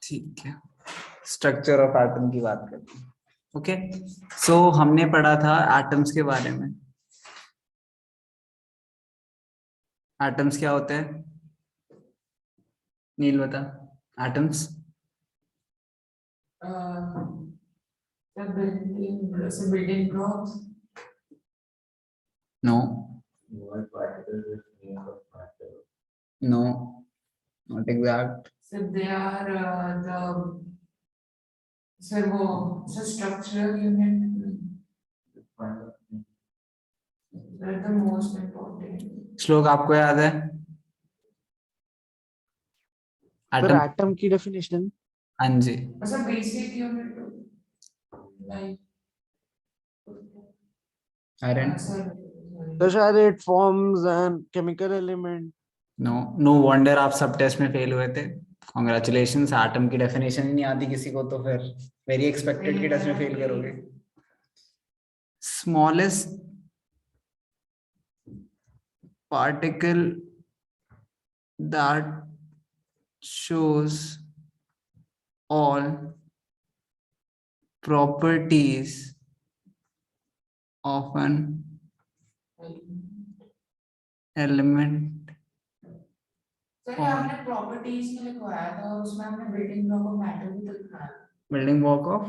ठीक है, structure of atom की बात करते हैं। ओके, सो हमने पढ़ा था एटम्स के बारे में। एटम्स क्या होते हैं? नील बता। Atoms building blocks. No What particles is made of matter? No, not exact. So they are the structural unit. They're the most important. श्लोक आपको याद है? पर एटम, एटम की डेफिनेशन हाँ जी, Also basic unit like iron. तो शायद it forms an chemical element. No no wonder आप सब टेस्ट में फेल हुए थे। कॉन्ग्रेचुलेशंस, एटम की डेफिनेशन ही नहीं आती किसी को तो फिर वेरी एक्सपेक्टेड की टेस्ट में फेल करोगे। Smallest particle that shows all properties of an element sir आपने प्रॉपर्टीज में लिखवाया था और उसमें आपने बिल्डिंग ब्लॉक ऑफ मैटर भी तो लिखा है। building block of,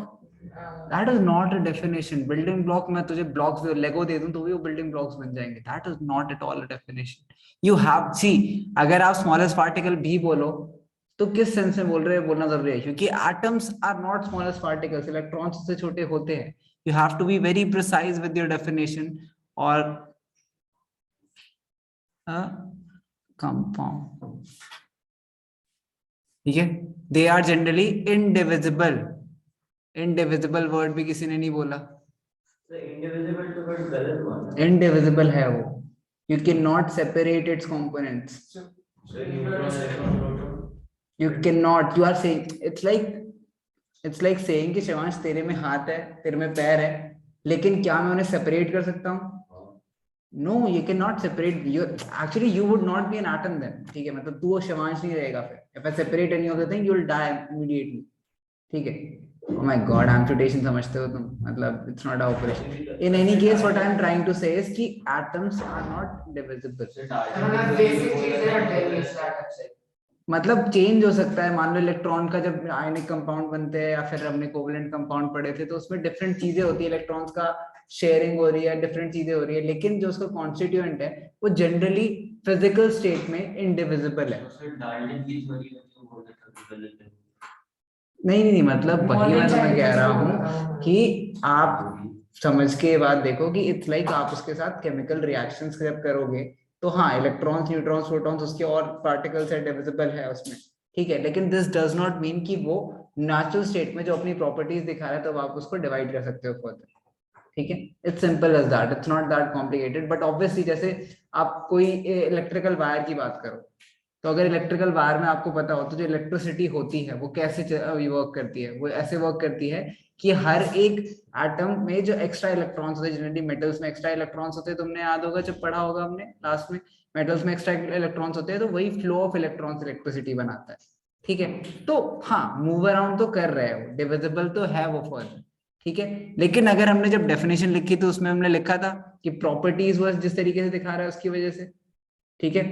that is not a definition. building block मैं तुझे blocks लेगो दे दूं तो भी वो building blocks बन जाएंगे। that is not at all a definition. you have see, अगर आप smallest particle भी बोलो तो किस सेंस में बोल रहे हैं बोलना जरूरी है, क्योंकि atoms are not smallest particles, electrons से छोटे होते हैं। you have to be very precise with your definition or a compound, ठीक है। they are generally indivisible। indivisible word भी किसी ने नहीं बोला। So indivisible to word गलत हुआ ना? indivisible है वो, you cannot separate its components, So neutron, electron, proton. you cannot, you are saying it's like saying कि शिवांश तेरे में हाथ है तेरे में पैर है, लेकिन क्या मैं उन्हें सेपरेट कर सकता हूँ? No, you cannot separate, you actually you would not be an atom then, ठीक है, मतलब तू वो शिवांश नहीं रहेगा फिर। if I separate any of the thing you will die immediately, ठीक है। oh my god, amputation समझते हो तुम, मतलब it's not an operation। in any case what I am trying to say is कि atoms are not divisible। So dark basic चीजें हटेंगी इस atom से। मतलब चेंज हो सकता है, मान लो इलेक्ट्रॉन का जब आयनिक कंपाउंड बनते हैं या फिर हमने कोवलेंट कंपाउंड पढ़े थे तो उसमें डिफरेंट चीजें होती है, इलेक्ट्रॉन्स का शेयरिंग हो रही है, डिफरेंट चीजें हो रही है, लेकिन जो उसका कॉन्स्टिट्यूएंट है वो जनरली फिजिकल स्टेट में इंडिविजिबल है। So डार्विन की थ्योरी में जो बोला था कि गलत है। नहीं, मतलब वही मैं तुम्हें कह रहा हूँ कि आप समझ के बाद देखो कि इट्स लाइक आप उसके साथ केमिकल रिएक्शंस जब करोगे तो हाँ, इलेक्ट्रॉन्स, न्यूट्रॉन्स, प्रोटॉन्स, उसके और पार्टिकल्स है डिविजिबल है उसमें, ठीक है, लेकिन दिस डज नॉट मीन कि वो नेचुरल स्टेट में जो अपनी प्रॉपर्टीज दिखा रहा है तो आप उसको डिवाइड कर सकते हो फर्दर, ठीक है। It's simple as that, it's not that complicated. But obviously जैसे आप कोई इलेक्ट्रिकल वायर की बात करो तो अगर इलेक्ट्रिकल वायर में आपको पता हो तो जो इलेक्ट्रिसिटी होती है वो कैसे वर्क करती है, वो ऐसे वर्क करती है कि हर एक एटम में जो एक्स्ट्रा इलेक्ट्रॉन्स होते हैं, जनरली मेटल्स में एक्स्ट्रा इलेक्ट्रॉन्स होते हैं, तुमने याद होगा जब पढ़ा होगा हमने लास्ट में, मेटल्स में एक्स्ट्रा इलेक्ट्रॉन्स होते हैं तो वही फ्लो ऑफ इलेक्ट्रॉन्स इलेक्ट्रिसिटी बनाता है, ठीक है। तो हाँ, मूव अराउंड तो कर रहे हो, डिविजिबल तो है वो फर्दर, ठीक है। लेकिन अगर हमने जब डेफिनेशन लिखी तो उसमें हमने लिखा था कि प्रॉपर्टीज वो जिस तरीके से दिखा रहा है उसकी वजह से, ठीक है।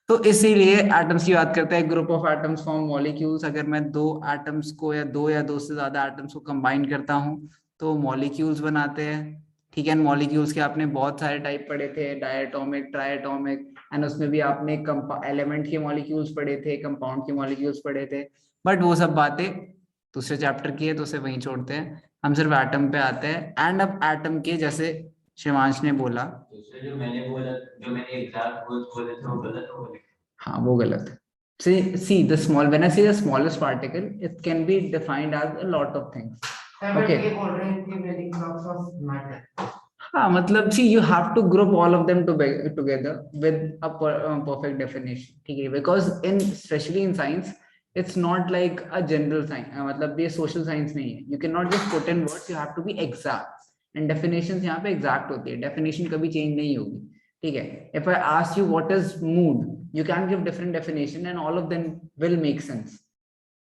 तो इसीलिए एटम्स की बात करते हैं, group of atoms form molecules. अगर मैं दो एटम्स को या दो से ज्यादा एटम्स को कंबाइन करता हूं तो मॉलिक्यूल्स बनाते हैं, ठीक है। मॉलिक्यूल्स के आपने बहुत सारे टाइप पढ़े थे, डायटोमिक, ट्राइएटोमिक, एंड उसमें भी आपने एलिमेंट के मॉलिक्यूल्स पढ़े थे, कंपाउंड के मॉलिक्यूल्स पढ़े थे, बट वो सब बातें दूसरे चैप्टर की है तो उसे वहीं छोड़ते हैं, हम सिर्फ एटम पे आते हैं। एंड अब एटम के जैसे शिवांश ने बोला, दूसरे जो मैंने बोला, जो मैंने एग्जैक्ट वर्ड्स बोले थे वो गलत हो गए। हाँ वो गलत है। See the small, when I say the smallest particle, it can be defined as a lot of things. Okay. ये बोल रहे हैं कि building blocks of matter. हाँ मतलब see you have to group all of them together with a perfect definition, ठीक है, because in especially in science it's not like a general science, मतलब ये social science नहीं है, you cannot just put in words, you have to be exact and definitions यहाँ पे exact होती है, definition कभी change नहीं होगी, ठीक है। if I ask you what is mood, you can give different definition and all of them will make sense,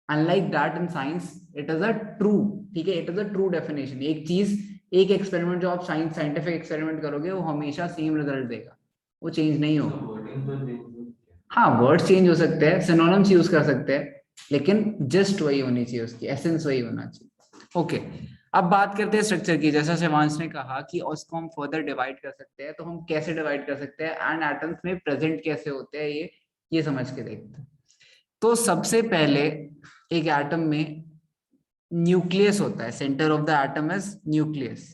unlike that in science it is a true, ठीक है, it is a true definition. एक चीज, एक experiment जो आप scientific experiment करोगे वो हमेशा सेम रिजल्ट देगा, वो चेंज नहीं होगा। wording तो change हाँ, वर्ड्स चेंज हो सकते हैं, सिनोनिम्स यूज कर सकते हैं, लेकिन जस्ट वही होनी चाहिए, उसकी एसेंस वही होना चाहिए। ओके, अब बात करते हैं स्ट्रक्चर की। जैसा शिवांश ने कहा कि उसको हम फर्दर डिवाइड कर सकते हैं, तो हम कैसे डिवाइड कर सकते हैं एंड एटम्स में प्रेजेंट कैसे होते हैं, ये समझ के देखते हैं। तो सबसे पहले एक एटम में न्यूक्लियस होता है, centre of the atom is nucleus.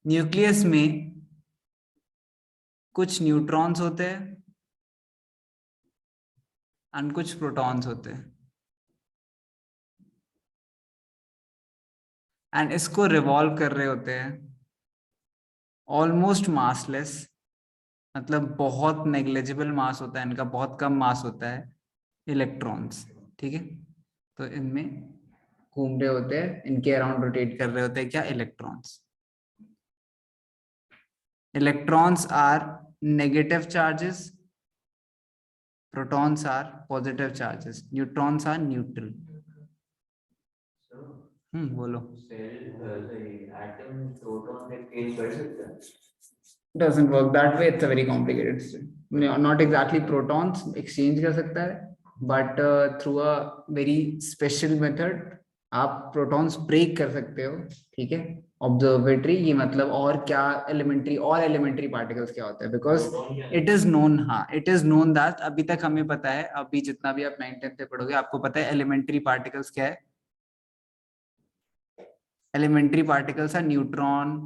Nucleus में कुछ न्यूट्रॉन्स होते हैं एंड कुछ प्रोटॉन्स होते हैं, एंड इसको रिवॉल्व कर रहे होते हैं ऑलमोस्ट मासलेस, मतलब बहुत नेग्लिजिबल मास होता है इनका, बहुत कम मास होता है, इलेक्ट्रॉन्स। ठीक है, तो इनमें घूम रहे होते हैं, इनके अराउंड रोटेट कर रहे होते हैं क्या, electrons. Electrons are negative charges, protons are positive charges, neutrons are neutral. बोलो। atom proton exchange कर सकता है? Doesn't work that way, it's a very complicated system. Not exactly protons exchange कर सकता है, but through a very special method आप protons break कर सकते हो, ठीक है। ऑब्जर्वेटरी, ये मतलब और क्या, एलिमेंट्री पार्टिकल्स क्या होता है, बिकॉज इट इज नोन, हाँ इट इज नोन दैट, अभी तक हमें पता है, अभी जितना भी आप 9th-10th में पढ़ोगे आपको पता है एलिमेंट्री पार्टिकल्स क्या है। Elementary particles are neutron,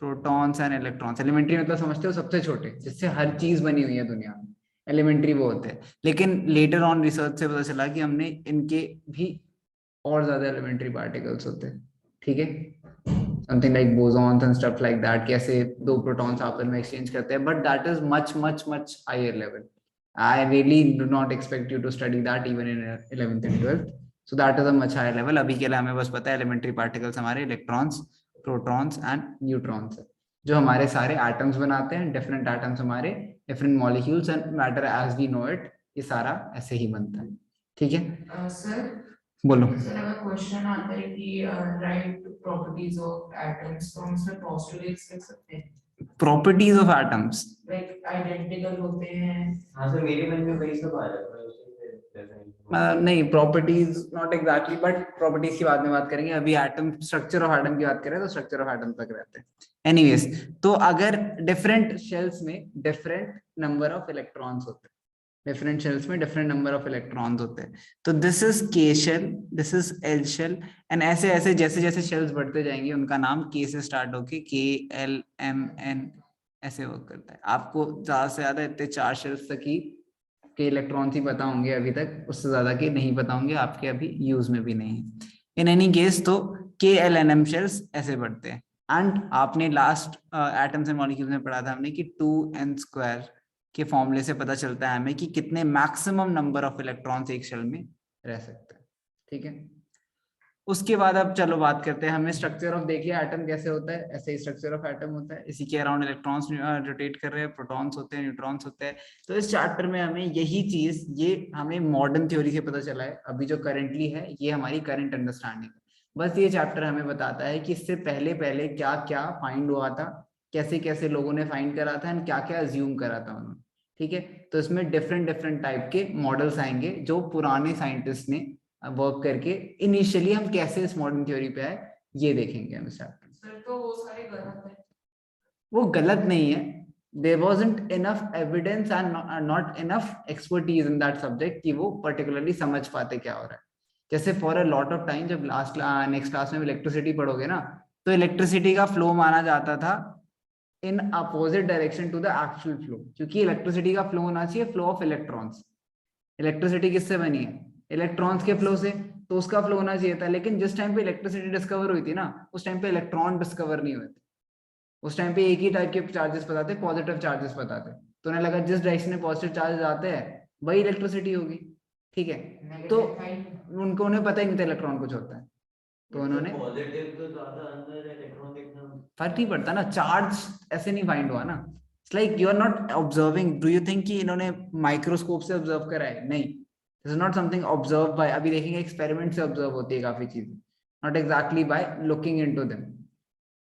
protons and electrons. Elementary मतलब समझते हो सबसे छोटे, जिससे हर चीज बनी हुई है दुनिया में, एलिमेंट्री वो होते हैं। लेकिन लेटर ऑन रिसर्च से पता चला कि हमने इनके भी और ज्यादा एलिमेंट्री पार्टिकल्स होते हैं, ठीक है, something like bosons and stuff like that, कैसे दो प्रोटॉन्स आपस में एक्सचेंज करते हैं, but that is much much much higher level. I really do not expect you to study that even in 11th and 12th, so that is a much higher level। अभी के लिए हमें बस पता है एलिमेंट्री पार्टिकल्स हमारे electrons, protons and neutrons है, जो हमारे सारे एटम्स बनाते हैं, डिफरेंट एटम्स हमारे, different molecules and matter as we know it, ये सारा ऐसे ही बनता है, ठीक है। सर बोलो। सर अगर क्वेश्चन आता है कि राइट प्रॉपर्टीज ऑफ एटम्स, तो हम उसमें पोस्टुलेट्स लिख सकते हैं, properties of atoms, like identical होते हैं। हाँ सर, मेरे मन में वही सब आ रहा है, मैं उसी से नहीं, properties not exactly, but properties की बाद में बात करेंगे, अभी एटम, स्ट्रक्चर ऑफ एटम की बात करें तो स्ट्रक्चर ऑफ एटम तक रहते हैं। एनीवेज, तो अगर डिफरेंट शेल्स में डिफरेंट नंबर ऑफ इलेक्ट्रॉन्स होते हैं, डिफरेंट शेल्स में डिफरेंट नंबर ऑफ इलेक्ट्रॉन्स होते हैं, तो this is K shell, this is L shell, and ऐसे ऐसे जैसे जैसे शेल्स बढ़ते जाएंगे उनका नाम के से स्टार्ट होके के एल एम एन ऐसे वर्क करता है। आपको ज्यादा से ज्यादा इतने 4 शेल्स तक ही के इलेक्ट्रॉन्स ही पता होंगे अभी तक, उससे ज्यादा के नहीं पता होंगे, आपके अभी यूज में भी नहीं है। इन एनी केस, तो के एल एन एम शेल्स ऐसे बढ़ते हैं। एंड आपने लास्ट एटम्स एंड मॉलिक्यूल्स में पढ़ा था हमने कि 2n² के फॉर्मूले से पता चलता है हमें कि कितने मैक्सिमम नंबर ऑफ इलेक्ट्रॉन्स एक शेल में रह सकते हैं, ठीक है। उसके बाद अब चलो बात करते हैं, हमने स्ट्रक्चर ऑफ देख लिया, एटम कैसे होता है, ऐसे ही स्ट्रक्चर ऑफ एटम होता है, इसी के अराउंड इलेक्ट्रॉन्स रोटेट कर रहे हैं, प्रोटॉन्स होते हैं, न्यूट्रॉन्स होते हैं। तो इस चैप्टर में हमें यही चीज, ये हमें मॉडर्न थ्योरी से पता चला है, अभी जो करेंटली है ये हमारी करंट अंडरस्टैंडिंग है। बस ये चैप्टर हमें बताता है कि इससे पहले पहले क्या क्या फाइंड हुआ था, कैसे कैसे लोगों ने फाइंड करा था एंड क्या क्या अज्यूम करा था उन्होंने, ठीक है। तो इसमें डिफरेंट डिफरेंट टाइप के मॉडल्स आएंगे जो पुराने साइंटिस्ट ने वर्क करके, इनिशियली हम कैसे इस मॉडर्न थ्योरी पे आए ये देखेंगे हम इस चैप्टर में। सर तो वो सारे गलत है। वो गलत नहीं है, there wasn't enough evidence and not enough expertise in that subject कि वो पर्टिकुलरली समझ पाते क्या हो रहा है। जैसे for a lot of time, जब नेक्स्ट क्लास में इलेक्ट्रिसिटी पढ़ोगे ना, तो इलेक्ट्रिसिटी का फ्लो माना जाता था in opposite direction to the actual flow, क्योंकि इलेक्ट्रिसिटी का फ्लो होना चाहिए फ्लो ऑफ इलेक्ट्रॉन्स। इलेक्ट्रिसिटी किससे बनी है, इलेक्ट्रॉन्स के फ्लो से, तो उसका फ्लो होना चाहिए था। लेकिन जिस टाइम पे इलेक्ट्रिसिटी डिस्कवर हुई थी ना, उस टाइम पे इलेक्ट्रॉन डिस्कवर नहीं हुए थे, उस टाइम पे एक ही टाइप के चार्जेस पता थे, पॉजिटिव चार्जेस पता थे, तो उन्हें लगा जिस डायरेक्शन में पॉजिटिव चार्जेस आते हैं वही इलेक्ट्रिसिटी होगी, ठीक है। तो उनको, उन्हें पता ही नहीं था इलेक्ट्रॉन कुछ होता है, तो उन्होंने, पॉजिटिव तो ज्यादा अंदर है, इलेक्ट्रॉन देखना फर्क नहीं पड़ता ना, चार्ज ऐसे नहीं फाइंड हुआ ना, it's like you are not observing. Do you think कि इन्होंने माइक्रोस्कोप से ऑब्जर्व करा है? नहीं, this is not something observe by, अभी देखेंगे एक्सपेरिमेंट से ऑब्जर्व होती है काफी चीजें, not exactly by looking into them.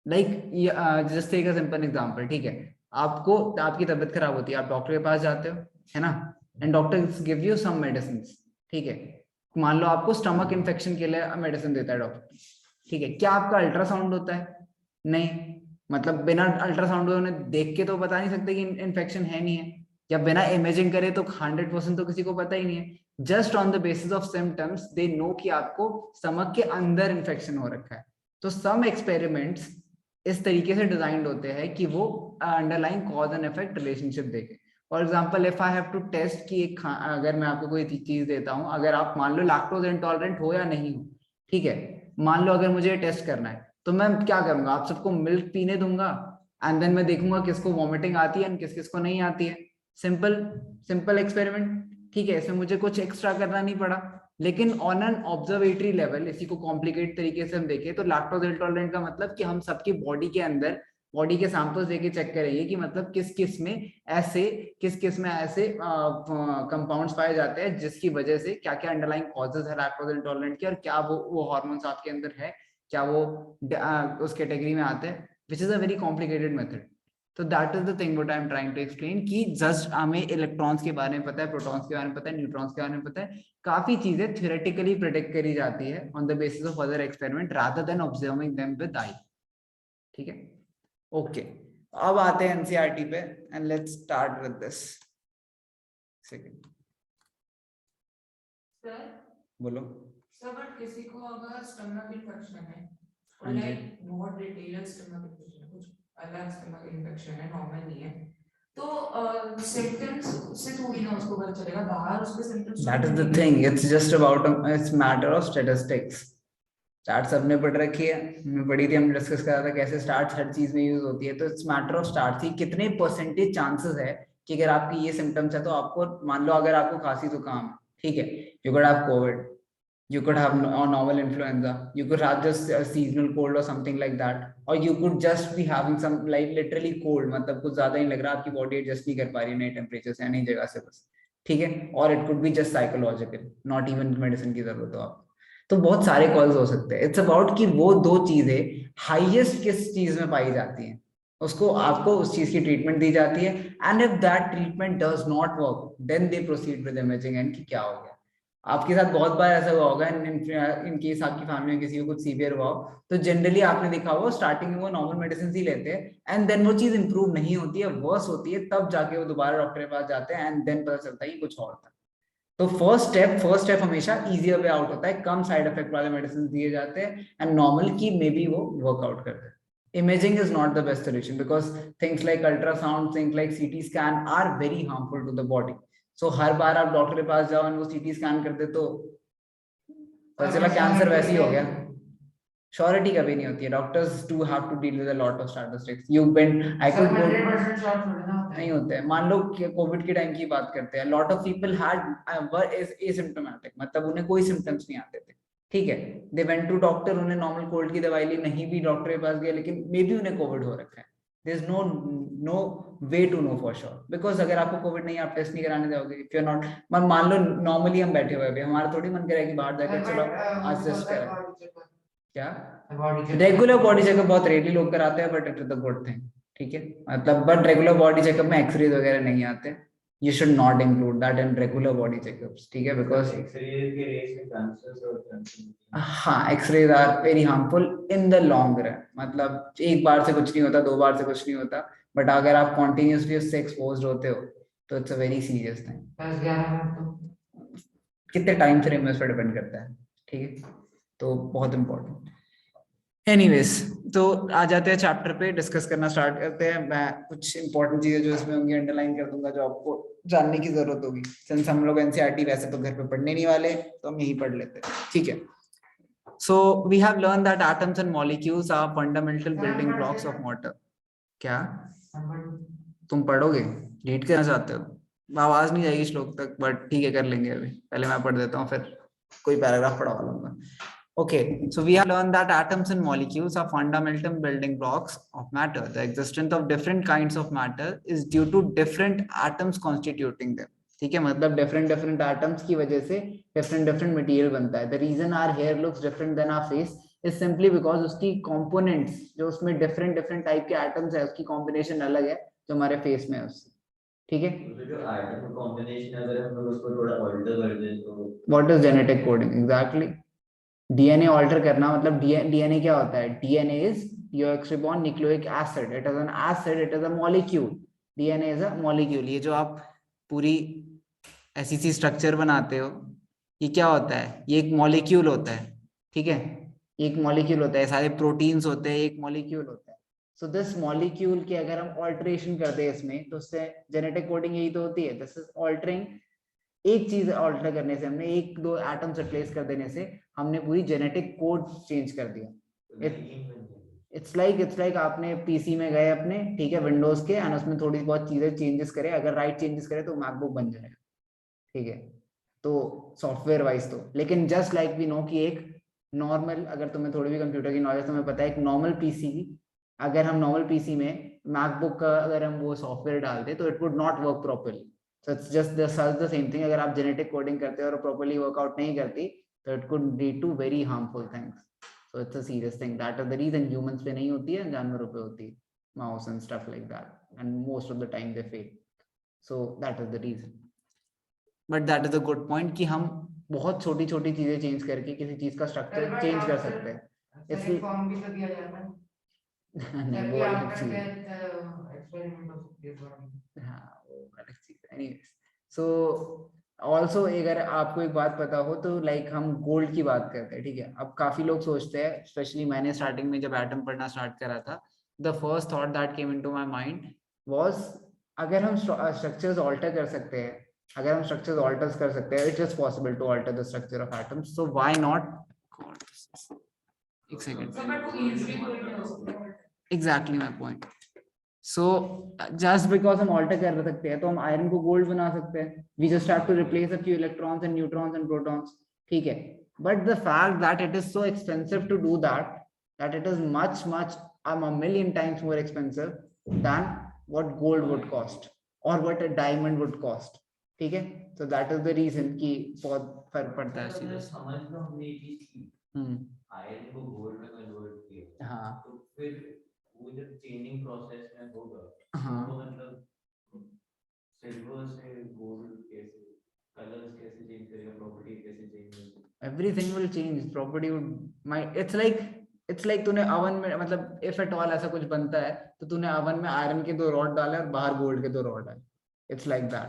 Like just take a simple example, ठीक है, आपको आपकी तबीयत खराब होती है, आप डॉक्टर के पास जाते हो, है ना, and doctor give you some medicine, ठीक है, मान लो आपको स्टमक इन्फेक्शन के लिए मेडिसिन देता है डॉक्टर, ठीक है, क्या आपका अल्ट्रासाउंड होता है? नहीं, मतलब बिना अल्ट्रासाउंड उन्हें देख के तो बता नहीं सकते कि इन्फेक्शन है नहीं है, या बिना इमेजिंग करे तो 100% तो किसी को पता ही नहीं है। Just on the basis of symptoms they know कि आपको स्टमक के अंदर इन्फेक्शन हो रखा है। तो सम एक्सपेरिमेंट्स इस तरीके से डिजाइंड होते हैं कि वो underline cause and effect relationship देखे। For example if I have to test कि एक अगर मैं आपको कोई चीज देता हूँ, अगर आप मान लो लैक्टोज इंटॉलरेंट हो या नहीं हो, ठीक है, मान लो अगर मुझे टेस्ट करना है तो मैं क्या करूंगा, आप सबको मिल्क पीने दूंगा एंड देन मैं देखूंगा किसको वॉमिटिंग आती है एंड किस किसको नहीं आती है। सिंपल सिंपल एक्सपेरिमेंट, ठीक है, इसमें मुझे कुछ एक्स्ट्रा करना नहीं पड़ा। लेकिन ऑन एन ऑब्जर्वेटरी लेवल इसी को कॉम्प्लिकेट तरीके से हम देखें तो लैक्टोज इंटॉलरेंट का मतलब कि हम सबकी बॉडी के अंदर बॉडी के सैंपल्स लेके चेक करेंगे कि मतलब किस किस में ऐसे कंपाउंड्स पाए जाते हैं जिसकी वजह से क्या क्या अंडरलाइंग कॉजेज है लैक्टोज इंटॉलरेंट के, और क्या वो हार्मोन्स आपके अंदर है, क्या वो उस कैटेगरी में आते हैं, which is a very complicated method. तो that is the thing what I am trying to explain कि जस्ट हमें इलेक्ट्रॉन्स के बारे में पता है, प्रोटॉन्स के बारे में पता है, न्यूट्रॉन्स के बारे में पता है, काफी चीजें थ्योरेटिकली प्रेडिक्ट करी जाती है on the basis of other experiment rather than observing them with I. ठीक है, ओके, अब आते हैं एनसीईआरटी पे and let's start with this. Second sir बोलो। सर बट किसी को अगर स्टमक इन्फेक्शन है हाँ और जी। लाइक बहुत डिटेल स्टमक इन्फेक्शन है, कुछ अलग स्टमक इन्फेक्शन है, नॉर्मल नहीं है, तो सिम्टम्स से थोड़ी ना उसको पता चलेगा, बाहर उसके symptoms That is the thing. It's just about it's matter of statistics. Start सबने पढ़ रखी है, मैं पढ़ी थी, हमने डिस्कस करा था कैसे स्टार्ट हर चीज में यूज होती है। तो इट्स मैटर ऑफ स्टार्ट ही कितने परसेंटेज चांसेस है कि अगर आपकी ये सिम्टम्स है तो आपको, मान लो अगर आपको खांसी जुकाम है, ठीक है, you could have Covid, you could have a normal influenza, you could have just a seasonal cold or something like that, or you could just be having some like literally cold, मतलब कुछ ज्यादा ही लग रहा है, आपकी body adjust नहीं कर पा रही है नए टेम्परेचर से, नई जगह से बस, ठीक है, और it could be just psychological, not even medicine की जरूरत हो आपको। तो बहुत सारे कॉल्स हो सकते हैं। इट्स अबाउट कि वो दो चीजें हाईएस्ट किस चीज में पाई जाती हैं, उसको आपको उस चीज की ट्रीटमेंट दी जाती है, and if that treatment does not work then they proceed with imaging and कि क्या हो गया। आपके साथ बहुत बार ऐसा हुआ होगा इन केस आपकी फैमिली में किसी को कुछ सीवियर हुआ हो, तो जनरली आपने देखा होगा स्टार्टिंग में वो नॉर्मल मेडिसिन ही लेते हैं एंड देन वो चीज इंप्रूव नहीं होती है, वर्स होती है, तब जाके वो दोबारा डॉक्टर के पास जाते हैं एंड देन पता चलता है कि कुछ और था। तो फर्स्ट स्टेप हमेशा इजियर वे आउट होता है, कम साइड इफेक्ट वाले मेडिसिन दिए जाते हैं एंड नॉर्मल की मे बी वो वर्कआउट करते हैं। Imaging is not the best solution because things like ultrasound, things like CT scan are very harmful to the body. So हर बार आप डॉक्टर के पास जाओ और वो CT स्कैन करते तो पता चला कैंसर वैसे ही हो गया। श्योरिटी कभी नहीं होती है, doctors do have to deal with a lot of statistics. You been I could 100% sure थोड़ी ना होता है। नहीं होते हैं। मान लो कोविड के टाइम की बात करते हैं, lot of people had were asymptomatic, मतलब उन्हें कोई सिम्टम्स नहीं आते थे, ठीक है, दे वेंट टू डॉक्टर, उन्हें नॉर्मल कोल्ड की दवाई ली, नहीं भी डॉक्टर के पास गए, लेकिन मे बी उन्हें कोविड हो रखा है। There is no way to know for sure, because अगर आपको कोविड नहीं, आप टेस्ट नहीं कराने जाओगे। इफ यू आर नॉट, मान लो नॉर्मली हम बैठे हुए हैं, हमारा थोड़ी मन करे कि बाहर जाकर चलो आज टेस्ट करें। क्या रेगुलर बॉडी चेकअप बहुत रेयरली लोग कराते हैं, but it is the good thing, ठीक है, मतलब बट रेगुलर बॉडी चेकअप में एक्सरेज वगैरह नहीं आते, you should not include that in regular body checkups, ठीक है, because हाँ, x-rays are very harmful in the long run, मतलब एक बार से कुछ नहीं होता, दो बार से कुछ नहीं होता, बट अगर आप कॉन्टिन्यूसली उससे एक्सपोज्ड होते हो तो it's a very serious thing. कितने टाइम फ्रेम में उस पर डिपेंड करता है, ठीक है, तो बहुत इंपॉर्टेंट। एनीवेज, तो आ जाते हैं चैप्टर पे, डिस्कस करना स्टार्ट करते हैं। मैं कुछ इंपॉर्टेंट चीजें जो इसमें होंगी अंडरलाइन कर दूंगा, जो आपको जानने की जरूरत होगी, सिंस हम लोग एनसीईआरटी वैसे तो घर पे पढ़ने नहीं वाले, तो हम यही पढ़ लेते हैं, ठीक है। So we have learn that atoms and molecules are fundamental building blocks of matter. क्या तुम पढ़ोगे, रीड करना चाहते हो? आवाज नहीं जाएगी श्लोक तक, बट ठीक है, कर लेंगे। अभी पहले मैं पढ़ देता हूँ, फिर कोई पैराग्राफ पढ़वा लूंगा। Okay, so we have learned that atoms and molecules are fundamental building blocks of matter. The existence of different kinds of matter is due to different atoms constituting them. ठीक है, मतलब डिफरेंट डिफरेंट एटम्स की वजह से different different material बनता है। The reason our hair looks different than our face is simply because उसकी components जो उसमें डिफरेंट डिफरेंट टाइप के एटम्स है उसकी कॉम्बिनेशन अलग है जो हमारे फेस में है उससे, ठीक है। तो जो एटम कॉम्बिनेशन अगर हम लोग उसको थोड़ा ऑल्टर कर दें तो what is genetic coding? Exactly, DNA alter करना मतलब डीएनए क्या होता है? DNA is deoxyribonucleic acid, it is an acid, it is a molecule, DNA is a molecule. ये जो आप पूरी ऐसी सी स्ट्रक्चर बनाते हो ये क्या होता है? ये एक मॉलिक्यूल होता है, ठीक है, एक मॉलिक्यूल होता है, सारे प्रोटीन्स होते हैं, एक मॉलिक्यूल होता है। सो दिस मॉलिक्यूल की अगर हम ऑल्टरेशन करते हैं इसमें तो उससे जेनेटिक कोडिंग यही तो होती है। दिस इज ऑल्टरिंग, एक चीज ऑल्टर करने से, हमने एक दो एटम्स रिप्लेस कर देने से हमने पूरी जेनेटिक कोड चेंज कर दिया। इट्स लाइक आपने पीसी में गए अपने, ठीक है, विंडोज के, और उसमें थोड़ी बहुत चीजें चेंजेस करे, अगर राइट चेंजेस करे तो मैकबुक बन जाएगा, ठीक है। तो सॉफ्टवेयर वाइज तो, लेकिन जस्ट लाइक वी नो कि एक नॉर्मल, अगर तुम्हें थोड़ी भी कंप्यूटर की नॉलेज तुम्हें पता है, एक नॉर्मल पीसी की अगर हम नॉर्मल पीसी में मैकबुक का अगर हम वो सॉफ्टवेयर डालते तो it would not work properly. So it's just the same thing, अगर आप जेनेटिक कोडिंग करते हो और प्रॉपर्ली वर्कआउट नहीं करती तो it could lead to very harmful things. So it's a serious thing, that is the reason humans पे नहीं होती है, जानवरों पे होती है, mouse and stuff like that, and most of the time they fail. So that is the reason. But that is a good point कि हम बहुत छोटी छोटी चीजें चेंज करके किसी चीज का स्ट्रक्चर चेंज कर सकते हैं। इसलिए फॉर्म भी तो दिया जाता है नहीं वो अलग चीज है, एक्सपेरिमेंट हो सकती है। हाँ वो अलग चीज है। एनीवेज, सो ऑल्सो अगर आपको एक बात पता हो तो लाइक हम गोल्ड की बात करते हैं, ठीक है। अब काफी लोग सोचते हैं, स्पेशली मैंने स्टार्टिंग में जब एटम पढ़ना स्टार्ट करा था, the first thought that came into my mind was, अगर हम स्ट्रक्चर्स ऑल्टर कर सकते हैं, अगर हम स्ट्रक्चर्स ऑल्टर कर सकते हैं, it is possible to alter the structure of atoms, so why not. एक second, exactly my point. So just because हम ऑल्टर कर सकते हैं तो हम आयरन को गोल्ड बना सकते हैं, we just have to replace a few electrons and neutrons and protons, ठीक है। But the fact that it is so expensive to do that, that it is much a million times more expensive than what gold would cost or what a diamond would cost, ठीक है। so that is the reason कि बहुत फर्क पड़ता है चीजों से। समझ लो हमने ये चीज की, आयरन को गोल्ड में कन्वर्ट किया, हाँ तो फिर वो जब चेंजिंग प्रोसेस में होगा, हाँ, तो मतलब सिल्वर से गोल्ड कैसे, कलर्स कैसे चेंज करेगा, प्रॉपर्टी कैसे चेंज होगी, everything will change, property would, my it's like तूने ओवन में, मतलब इफ एट ऑल ऐसा कुछ बनता है तो तूने ओवन में आयरन के 2 रॉड डाले और बाहर गोल्ड के 2 रॉड डाले, it's like that,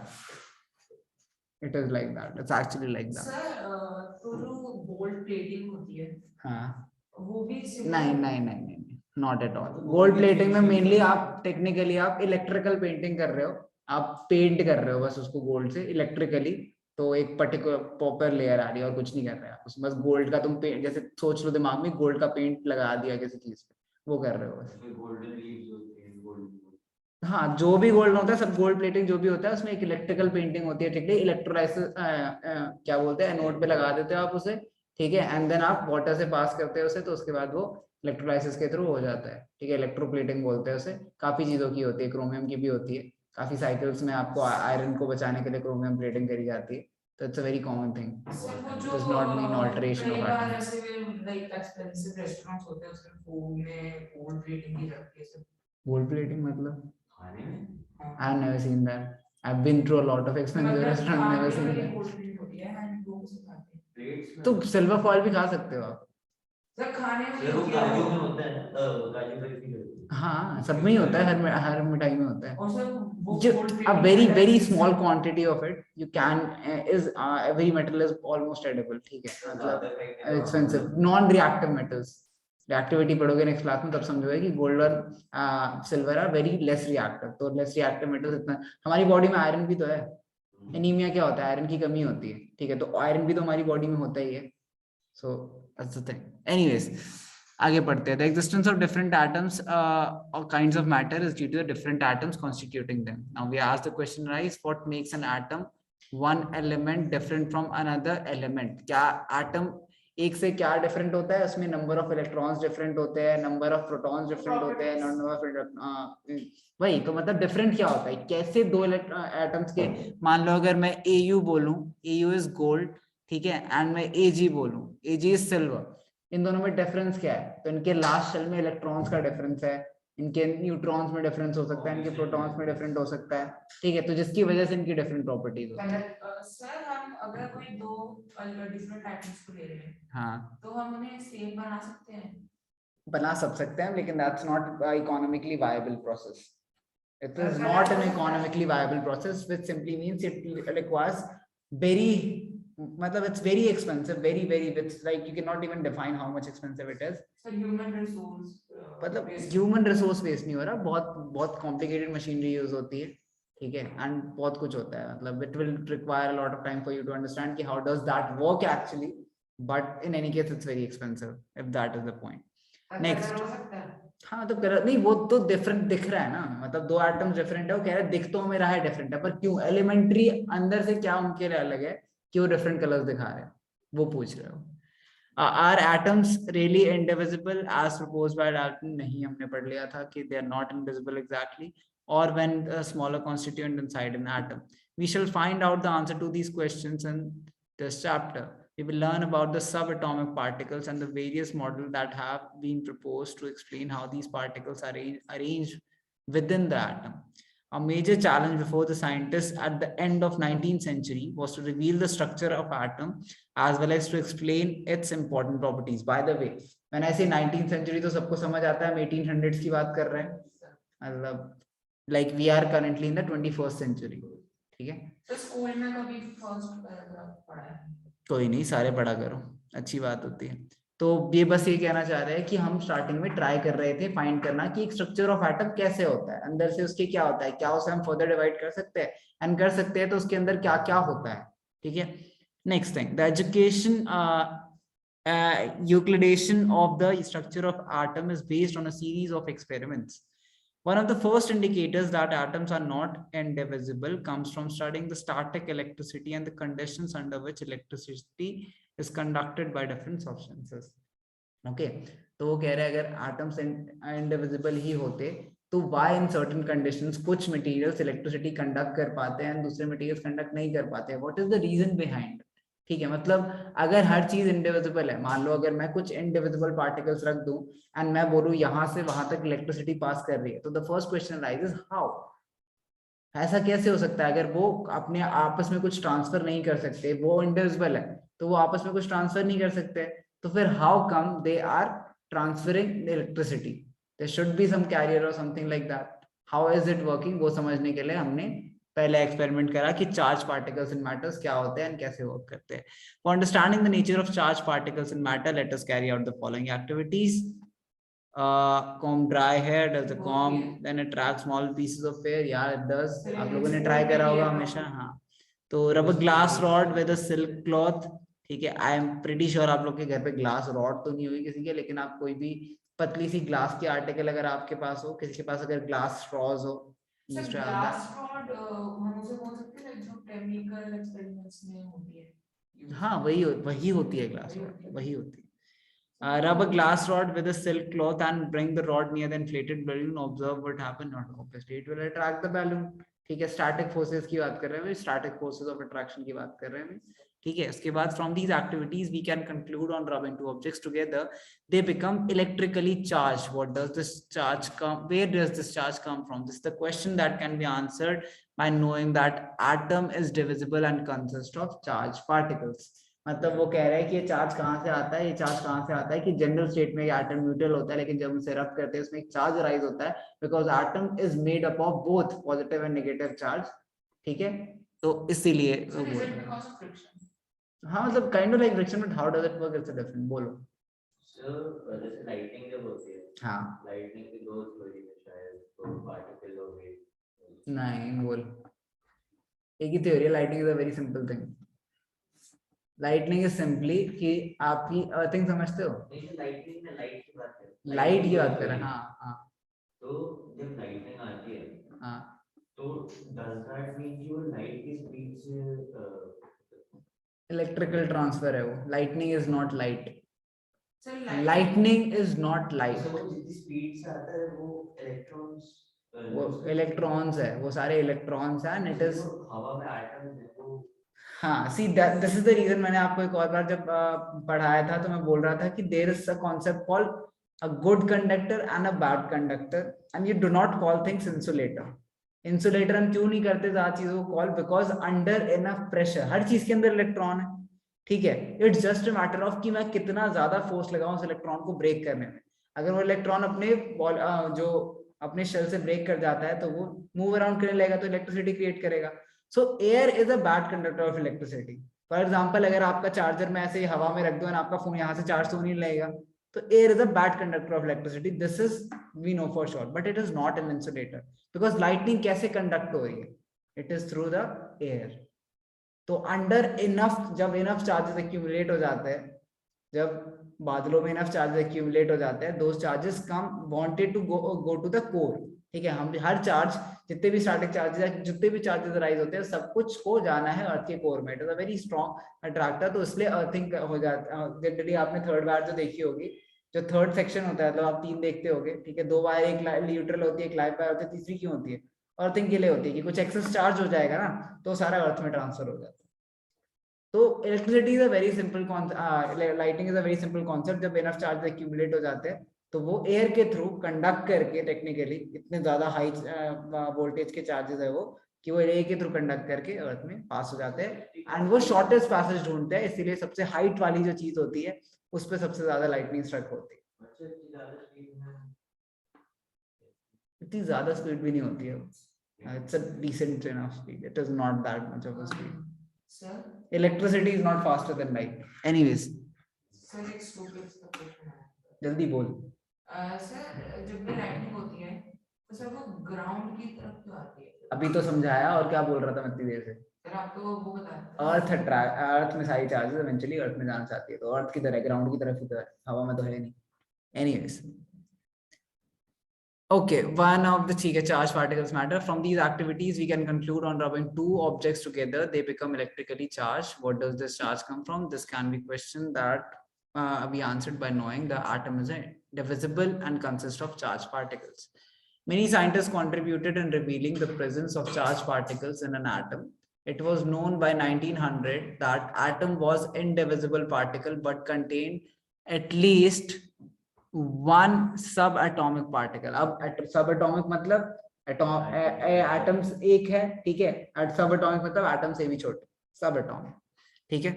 it is like that, it's actually like that. Sir तो जो गोल्ड प्लेटिंग होती है हाँ, वो भी नहीं, not at all. Gold plating में मेनली आप टेक्निकली आप इलेक्ट्रिकल पेंटिंग कर रहे हो, आप पेंट कर रहे हो बस उसको गोल्ड से इलेक्ट्रिकली, तो एक पर्टिकुलर प्रॉपर लेयर आ रही है और कुछ नहीं कर रहे आप उसमें, बस गोल्ड का तुम पेंट, जैसे सोच लो दिमाग में गोल्ड का पेंट लगा दिया किसी चीज पे, वो कर रहे हो बस। गोल्डन लीव्स होते हैं, गोल्ड, हाँ, जो भी गोल्ड होता है सब गोल्ड प्लेटिंग जो भी होता है उसमें एक इलेक्ट्रिकल पेंटिंग होती है, ठीक है, इलेक्ट्रोलाइसिस क्या बोलते हैं, एनोड पे लगा देते हो आप उसे, ठीक है, एंड देन आप वाटर से पास करते हो उसे, तो उसके बाद वो इलेक्ट्रोलाइसिस के थ्रू हो जाता है, ठीक है, इलेक्ट्रोप्लेटिंग बोलते हैं उसे। काफी चीजों की होती है, क्रोमियम की भी होती है, काफी साइकिल्स में आपको आयरन को बचाने के लिए क्रोमियम प्लेटिंग करी जाती है, तो it's a very common thing, sir वो जो डज नॉट मीन ऑल्टरेशन कई ऑफ बार एटम। ऐसे लाइक एक्सपेंसिव रेस्टोरेंट्स होते हैं उसमें फूड में गोल्ड प्लेटिंग की जाती है सर। गोल्ड प्लेटिंग मतलब खाने में I have never seen that. I've been through a lot of expensive restaurants, never seen that. Gold plating होती है एंड लोग उसे खाते हैं। प्लेट्स में, तो सिल्वर फॉइल भी खा सकते हो आप। सर खाने में वो होती है काजू वो। में होता है ना, काजू बर्फी होती है। हाँ, सब में ही होता है, हर मिठाई में होता है। और सर वो Just gold a plating very का very है। small quantity of it you can is every metal is almost edible, ठीक है, मतलब expensive non reactive metals, reactivity पढ़ोगे नेक्स्ट क्लास में तब समझोगे कि गोल्ड और silver are very less reactive, तो लेस रिएक्टिव मेटल्स इतना, हमारी बॉडी में आयरन भी तो है, एनीमिया क्या होता है, आयरन की कमी होती है, ठीक है, तो आयरन भी तो हमारी बॉडी में होता ही है, so that's the thing. Anyways, आगे पढ़ते हैं। The existence of different atoms or kinds of matter is due to the different atoms constituting them. Now we ask the question, rise, what makes an atom one element different from another element? क्या atom एक से क्या different होता है, उसमें number of electrons different होते हैं, number of protons different होते हैं, नंबर ऑफ वही तो मतलब डिफरेंट क्या होता है, कैसे दो एटम्स के, मान लो अगर मैं AU बोलूं, AU इज गोल्ड, ठीक है, एंड मैं AG बोलूं, AG इज सिल्वर, इन दोनों में डिफरेंस क्या है, तो इनके लास्ट शेल में इलेक्ट्रॉन्स का डिफरेंस है, इनके न्यूट्रॉन्स में डिफरेंस हो सकता है, इनके प्रोटॉन्स में डिफरेंट हो सकता है, ठीक है, तो जिसकी वजह से इनकी डिफरेंट प्रॉपर्टीज होती है। सर हम अगर कोई दो डिफरेंट एटम्स को ले रहे हैं हाँ तो हम उन्हें सेम बना सकते हैं। बना सकते हैं, लेकिन that's not economically viable process. It is not an economically viable process, which simply means it requires very, matlab it's very expensive, very, it's like you cannot even define how much expensive it is. So human resource मतलब human resource based नहीं हो रहा, बहुत बहुत complicated machinery use होती है, ठीक है, एंड बहुत कुछ होता है, मतलब it will require a lot of time for you to understand कि how does that work actually, but in any case it's very expensive if that is the point. Next, हाँ तो कर नहीं, वो तो डिफरेंट दिख रहा है ना, मतलब दो एटम्स डिफरेंट है, वो कह रहे हैं दिख तो मेरा है डिफरेंट है, पर क्यों, एलिमेंट्री अंदर से क्या उनके लिए अलग है कि वो डिफरेंट कलर्स दिखा रहे हैं, वो पूछ रहे हो. Are atoms really indivisible as proposed by Dalton? नहीं, हमने पढ़ लिया था कि they are not invisible exactly, और when a smaller constituent inside an atom. We shall find out the answer to these questions in this chapter. We will learn about the subatomic particles and the various models that have been proposed to explain how these particles are arranged within the atom. A major challenge before the scientists at the end of 19th century was to reveal the structure of atom as well as to explain its important properties. By the way, when I say 19th century तो सबको समझ आता है हम 1800s की बात कर रहे हैं, मतलब like we are currently in the 21st century, ठीक है. तो स्कूल में कभी फर्स्ट पैराग्राफ पढ़ा है? कोई नहीं, सारे पढ़ा करो, अच्छी बात होती है. तो ये बस ये कहना चाह रहे हैं कि हम स्टार्टिंग में ट्राई कर रहे थे फाइंड करना कि एक स्ट्रक्चर ऑफ एटम कैसे होता है, अंदर से उसके क्या होता है, क्या उसे हम फर्दर डिवाइड कर सकते हैं, एंड कर सकते हैं तो उसके अंदर क्या क्या होता है, ठीक है. Next thing, the education euclidation of the structure of atom is based on a series of experiments. One of the first indicators that atoms are not indivisible comes from studying the static electricity and the conditions under which electricity is conducted by different substances. Okay, तो वो कह रहे हैं अगर atoms indivisible ही होते तो why in certain conditions कुछ materials electricity conduct कर पाते हैं and दूसरे materials conduct नहीं कर पाते हैं. What is the reason behind? ठीक है, मतलब अगर हर चीज इंडिविजिबल है, मान लो अगर मैं कुछ इंडिविजिबल पार्टिकल्स रख दूं एंड मैं बोलूं यहां से वहां तक इलेक्ट्रिसिटी पास कर रही है, तो the first question rises how, ऐसा कैसे हो सकता है, अगर वो अपने आपस में कुछ ट्रांसफर नहीं कर सकते, वो इंडिविजिबल है तो वो आपस में कुछ ट्रांसफर नहीं कर सकते, तो फिर how come they are transferring electricity, there should be some carrier और something like that. How is it working, वो समझने के लिए हमने पहले एक्सपेरिमेंट करा कि चार्ज पार्टिकल्स इन मैटर्स क्या होते हैं एंड कैसे वर्क करते हैं. For understanding the nature of charge particles in matter, let us carry out the following activities. comb dry hair, does the comb then attract small pieces of hair? Yeah, it does. आप लोगों ने try करा होगा हमेशा. हाँ, तो रब a glass rod with a silk cloth, ठीक है. आई एम प्रीटी श्योर आप लोग के घर पे ग्लास रॉड तो नहीं होगी किसी के, लेकिन आप कोई भी पतली सी ग्लास की आर्टिकल अगर आपके पास हो, किसी के पास अगर ग्लास स्ट्रॉज हो, सर ग्लास रॉड हम उसे बोल सकते हैं जो केमिकल एक्सपेरिमेंट्स में होती है. हाँ वही होती है ग्लास रॉड, वही होती है. Rub a glass rod with a silk cloth and bring the rod near the inflated balloon. Observe what happens. Not obviously it will attract the balloon. ठीक है, स्टैटिक फोर्सेस की बात कर रहे हैं, स्टैटिक फोर्सेस ऑफ अट्रैक्शन की बात कर रहे हैं, ठीक है. उसके बाद from these activities we can conclude on rubbing two objects together they become electrically charge. What does this charge come, where does this charge come from? This the question that can be answered by knowing that atom is divisible and consist of charge particles. मतलब वो कह रहे हैं कि ये charge कहाँ से आता है, ये चार्ज कहाँ से आता है कि जनरल स्टेट में ये एटम न्यूट्रल होता है, लेकिन जब उसे रब करते हैं उसमें एक चार्ज राइज होता है, because atom is made up of both positive and negative charge, ठीक है. तो इसीलिए हाँ, मतलब kind of like friction, but how does it work, it's different. बोलो. सर जैसे लाइटनिंग जब होती है, हाँ, लाइटनिंग की दो थ्योरी है शायद, तो पार्टिकल और वेव. नहीं बोल, एक ही थ्योरी है. Lightning is a very simple thing. Lightning is simply कि आपकी अर्थिंग समझते हो, नहीं, लाइटनिंग में लाइट की बात है, लाइट की बात कर रहे हैं. हाँ हाँ. तो जब लाइटनिंग आती है, हाँ, तो डज दैट मीन कि वो लाइट की स्पीड से इलेक्ट्रिकल ट्रांसफर है वो, lightning is not light, sir lightning is not light, वो जितनी स्पीड से आता है वो इलेक्ट्रॉन्स वो इलेक्ट्रॉन्स है, वो सारे इलेक्ट्रॉन्स हैं, इट इज हवा में एटम्स है वो। हाँ, see that this is the reason, मैंने आपको एक और बार जब पढ़ाया था तो मैं बोल रहा था कि there is a concept called a good conductor and a bad conductor and you do not call things insulator. Insulator हम क्यों नहीं करते ज्यादा चीजों को call, because under enough pressure हर चीज के अंदर इलेक्ट्रॉन है, ठीक है, it's just a matter of कि मैं कितना ज्यादा फोर्स लगाऊं उस इलेक्ट्रॉन को ब्रेक करने में। अगर वो इलेक्ट्रॉन अपने जो अपने शेल से ब्रेक कर जाता है तो वो मूव अराउंड करने लगेगा तो इलेक्ट्रिसिटी क्रिएट करेगा। सो air is a bad conductor of electricity. For example अगर आपका चार्जर में ऐसे ही हवा में रख दो और आपका फोन यहाँ से चार्ज तो नहीं लगेगा, तो air is a bad conductor of electricity, this is we know for sure, but it is not an insulator because lightning कैसे कंडक्ट हो रही है, it is through the air. तो अंडर इनफ, जब इनफ चार्जेस एक्यूमुलेट हो जाते हैं, जब बादलों में इनफ चार्जेस एक्यूमुलेट हो जाते हैं, those charges come wanted to go to the core, ठीक है, हम हर चार्ज, जितने भी स्टैटिक चार्जेस, जितने भी चार्जेस राइज होते हैं, सब कुछ को जाना है अर्थ के कोर में, it is a very strong attractor, तो इसलिए अर्थिंग हो जाता है। जनरली आपने थर्ड वायर जो देखी होगी, जो थर्ड सेक्शन होता है, तो आप 3 देखते होगे, ठीक है, 2 वायर, एक न्यूट्रल होती है, एक लाइव वायर होती है, तीसरी क्यों होती है, अर्थिंग के लिए होती है कि कुछ एक्सेस चार्ज हो जाएगा ना तो सारा अर्थ में ट्रांसफर हो जाता है। तो electricity is a very simple concept, lighting is a very simple concept, जब इनफ चार्ज एक्यूमुलेट हो जाते हैं तो वो एयर के थ्रू कंडक्ट करके, टेक्निकली इतने ज्यादा हाई वोल्टेज के चार्जेस है वो कि वो एयर के थ्रू कंडक्ट करके अर्थ में पास हो जाते हैं एंड वो शॉर्टेस्ट पैसेज ढूंढते हैं, इसीलिए सबसे हाइट वाली जो चीज होती है उस पर सबसे ज्यादा लाइटनिंग स्ट्राइक होती है। इतनी ज्यादा स्पीड भी नहीं होती है, it's a decent enough speed, it is not that much of a speed. Sir Electricity is not faster than light. Anyways, sir एक स्टूपिड सा क्वेश्चन है जल्दी बोल। सर, जब भी लाइटनिंग होती है तो सर वो ग्राउंड की तरफ क्यों आती है? अभी तो समझाया, और क्या बोल रहा था मैं इतनी देर से? सर आपको वो बताया अर्थ में सारी चार्जेस इवेंचुअली अर्थ में जाना चाहती है, तो अर्थ की तरह ग्राउंड की तरफ ही तो है, हवा में तो है नहीं। Anyways, okay, one of the charged particles matter. From these activities we can conclude on rubbing two objects together they become electrically charged. What does this charge come from? This can be question that we answered by knowing the atom is divisible and consists of charged particles. Many scientists contributed in revealing the presence of charged particles in an atom. It was known by 1900 that atom was indivisible particle but contained at least one सब atomic particle. अब सब atomic मतलब atoms एक है, ठीक है, सब atomic मतलब एटम से भी छोटे, सब एटॉमिक, ठीक है।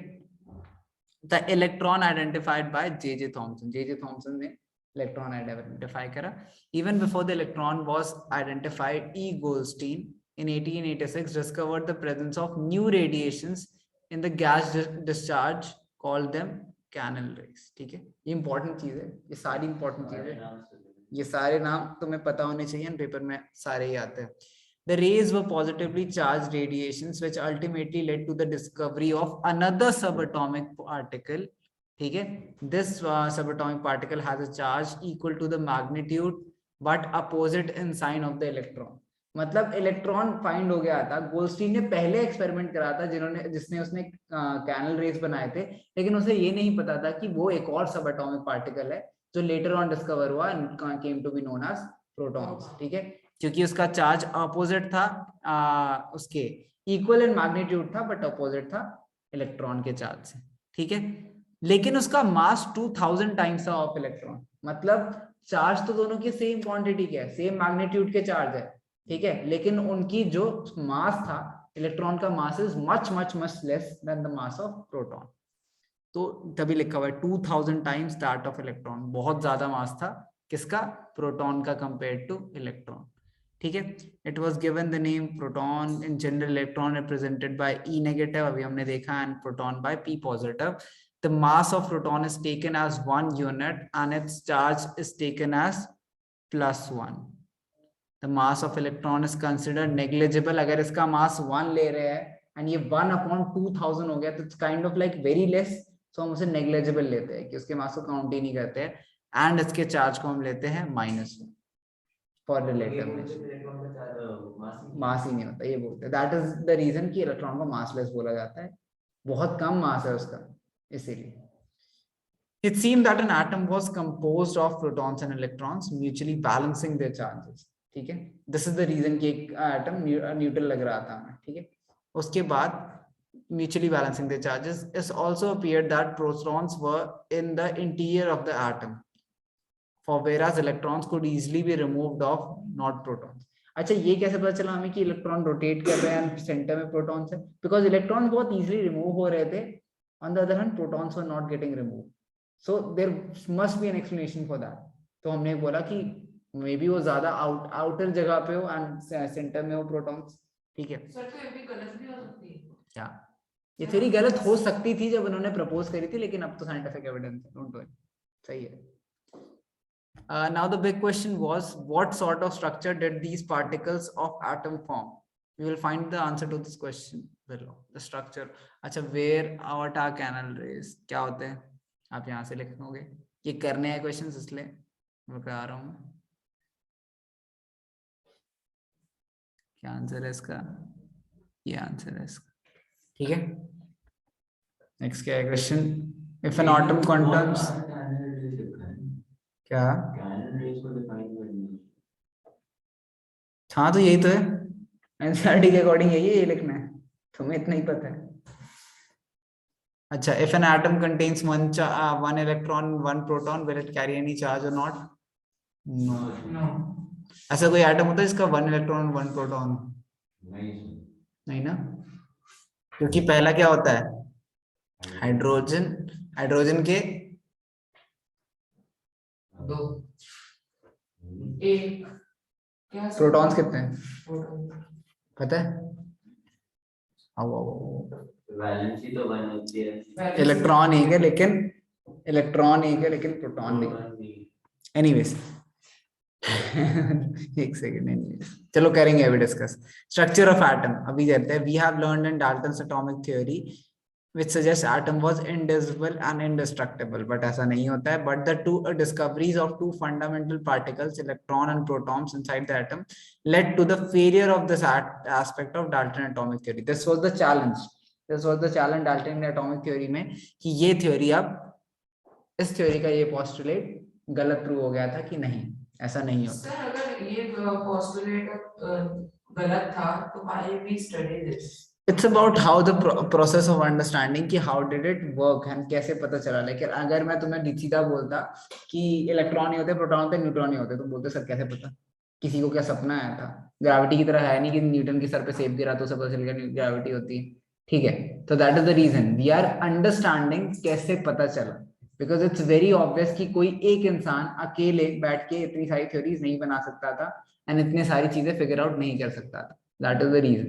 The electron identified by J Thomson, J Thomson ने इलेक्ट्रॉन आइडेंटिफाई करा। Even before the electron was identified, E Goldstein in 1886 discovered the presence of new radiations in the gas discharge, called them canal rays, ठीक है, ये important चीज है, ये सारी important चीज है, ये सारे नाम तुम्हें पता होने चाहिए, पेपर में सारे ही आते हैं। The rays were positively charged radiations which ultimately led to the discovery of another subatomic particle, ठीक है। This subatomic particle has a charge equal to the magnitude but opposite in sign of the electron। मतलब electron find हो गया था, Goldstein ने पहले experiment करा था जिसने उसने कैनल रेस बनाए थे, लेकिन उसे ये नहीं पता था कि वो एक और सब एटॉमिक पार्टिकल है जो लेटर ऑन डिस्कवर हुआ and came to be known as protons, ठीक है, क्योंकि उसका चार्ज अपोजिट था, उसके इक्वल इन मैग्नीट्यूड था बट अपोजिट था इलेक्ट्रॉन के चार्ज से, ठीक है। लेकिन उसका मास 2000 टाइम्स था ऑफ इलेक्ट्रॉन, मतलब चार्ज तो दोनों की सेम क्वांटिटी के है, सेम मैग्नीट्यूड के चार्ज है, ठीक है, लेकिन उनकी जो मास था, इलेक्ट्रॉन का mass is much much much less than the mass of proton. तो तभी लिखा हुआ है 2000 टाइम्स दैट ऑफ इलेक्ट्रॉन, बहुत ज्यादा मास था किसका, प्रोटॉन का कंपेयर्ड टू इलेक्ट्रॉन, ठीक है। It was given the name proton, in general electron represented by E negative, अभी हमने देखा, and proton by P positive. The mass of proton is taken as 1 unit and its charge is taken as +1. The mass of electron is considered negligible. अगर इसका मास 1 ले रहे हैं and ये 1/2000 हो गया तो it's kind of like very less, so हम उसे negligible लेते हैं कि उसके मास को काउंट ही नहीं करते हैं, and इसके चार्ज को हम लेते हैं -1 for relativeness। मास ही नहीं होता, ये बोलते हैं, that is the reason कि इलेक्ट्रॉन को मासलेस बोला जाता है। बहुत कम मास है उसका, इसीलिए। It seemed that an atom was composed of protons and electrons mutually balancing their charges. ठीक है, this is the reason कि एक atom neutral लग रहा था हमें, ठीक है। उसके बाद mutually balancing their charges, it also appeared that protons were in the interior of the atom, for whereas electrons could easily be removed off, not protons. अच्छा, ये कैसे पता चला हमें कि इलेक्ट्रॉन रोटेट कर रहे हैं सेंटर में प्रोटॉन्स है? बिकॉज इलेक्ट्रॉन बहुत इजीली रिमूव हो रहे थे, on the other hand protons were not getting remove, so there must be an explanation for that. तो हमने बोला कि मे बी वो ज्यादा आउटर जगह पे हो एंड सेंटर में हो प्रोटॉन्स, ठीक है। सर तो ये भी गलत भी हो सकती है क्या ये थ्योरी गलत हो सकती थी जब उन्होंने प्रपोज करी थी, लेकिन अब तो साइंटिफिक एविडेंस है, डोंट वरी, सही है। Now the big question was, what sort of structure did these particles of atom form? We will find the answer to this question below. The structure. अच्छा, where what are canal rays? क्या होते हैं? आप यहाँ से लिखोगे। ये करने हैं questions, इसलिए मैं बता रहा हूँ। क्या आंसर है इसका? ये आंसर है इसका, ठीक है। नेक्स्ट क्या है question? If an atom contains क्या? हाँ तो यही तो है, एनसीईआरटी के अकॉर्डिंग यही लिखना है, तुम्हें इतना ही पता है। अच्छा, if an atom contains one electron, one proton, will it carry any charge or not? No. ऐसा कोई एटम होता है जिसका one electron, one proton? नहीं ना, क्योंकि पहला क्या होता है? हाइड्रोजन, हाइड्रोजन के दो, एक, क्या प्रोटॉन्स कितने हैं प्रोटॉन? पता है? आओ वैलेंसी तो 1 होती है, इलेक्ट्रॉन एक है लेकिन प्रोटॉन नहीं। एनीवेज एक सेकंड, एनीवेज चलो करेंगे अभी डिस्कस स्ट्रक्चर ऑफ एटम। अभी कहते हैं we have learned in Dalton's atomic theory which suggests atom was indivisible and indestructible, but ऐसा नहीं होता है। But the two discoveries of two fundamental particles, electron and protons inside the atom, led to the failure of this aspect of Dalton atomic theory. This was the challenge. This was the challenge Dalton atomic theory में कि ये theory अब इस theory का ये postulate गलत prove हो गया था कि नहीं, ऐसा नहीं होता। सर अगर ये postulate गलत था तो why we study this? It's about how the process of understanding कि how did it work and कैसे पता चला। लेकिन अगर मैं तुम्हें सीधा बोलता कि इलेक्ट्रॉन ही होते, प्रोटॉन होते, न्यूट्रॉन ही होते, तो बोलते सर कैसे पता? किसी को क्या सपना आया था? ग्रेविटी की तरह है नहीं कि न्यूटन के सर पे सेब गिरा तो उसे पता चल गया ग्रेविटी होती है, ठीक है। तो that is the reason we are understanding कैसे पता चला, बिकॉज इट्स वेरी ऑब्वियस कि कोई एक इंसान अकेले बैठ के इतनी सारी थ्योरीज नहीं बना सकता था एंड इतनी सारी चीजें फिगर आउट नहीं कर सकता था। That is the reason.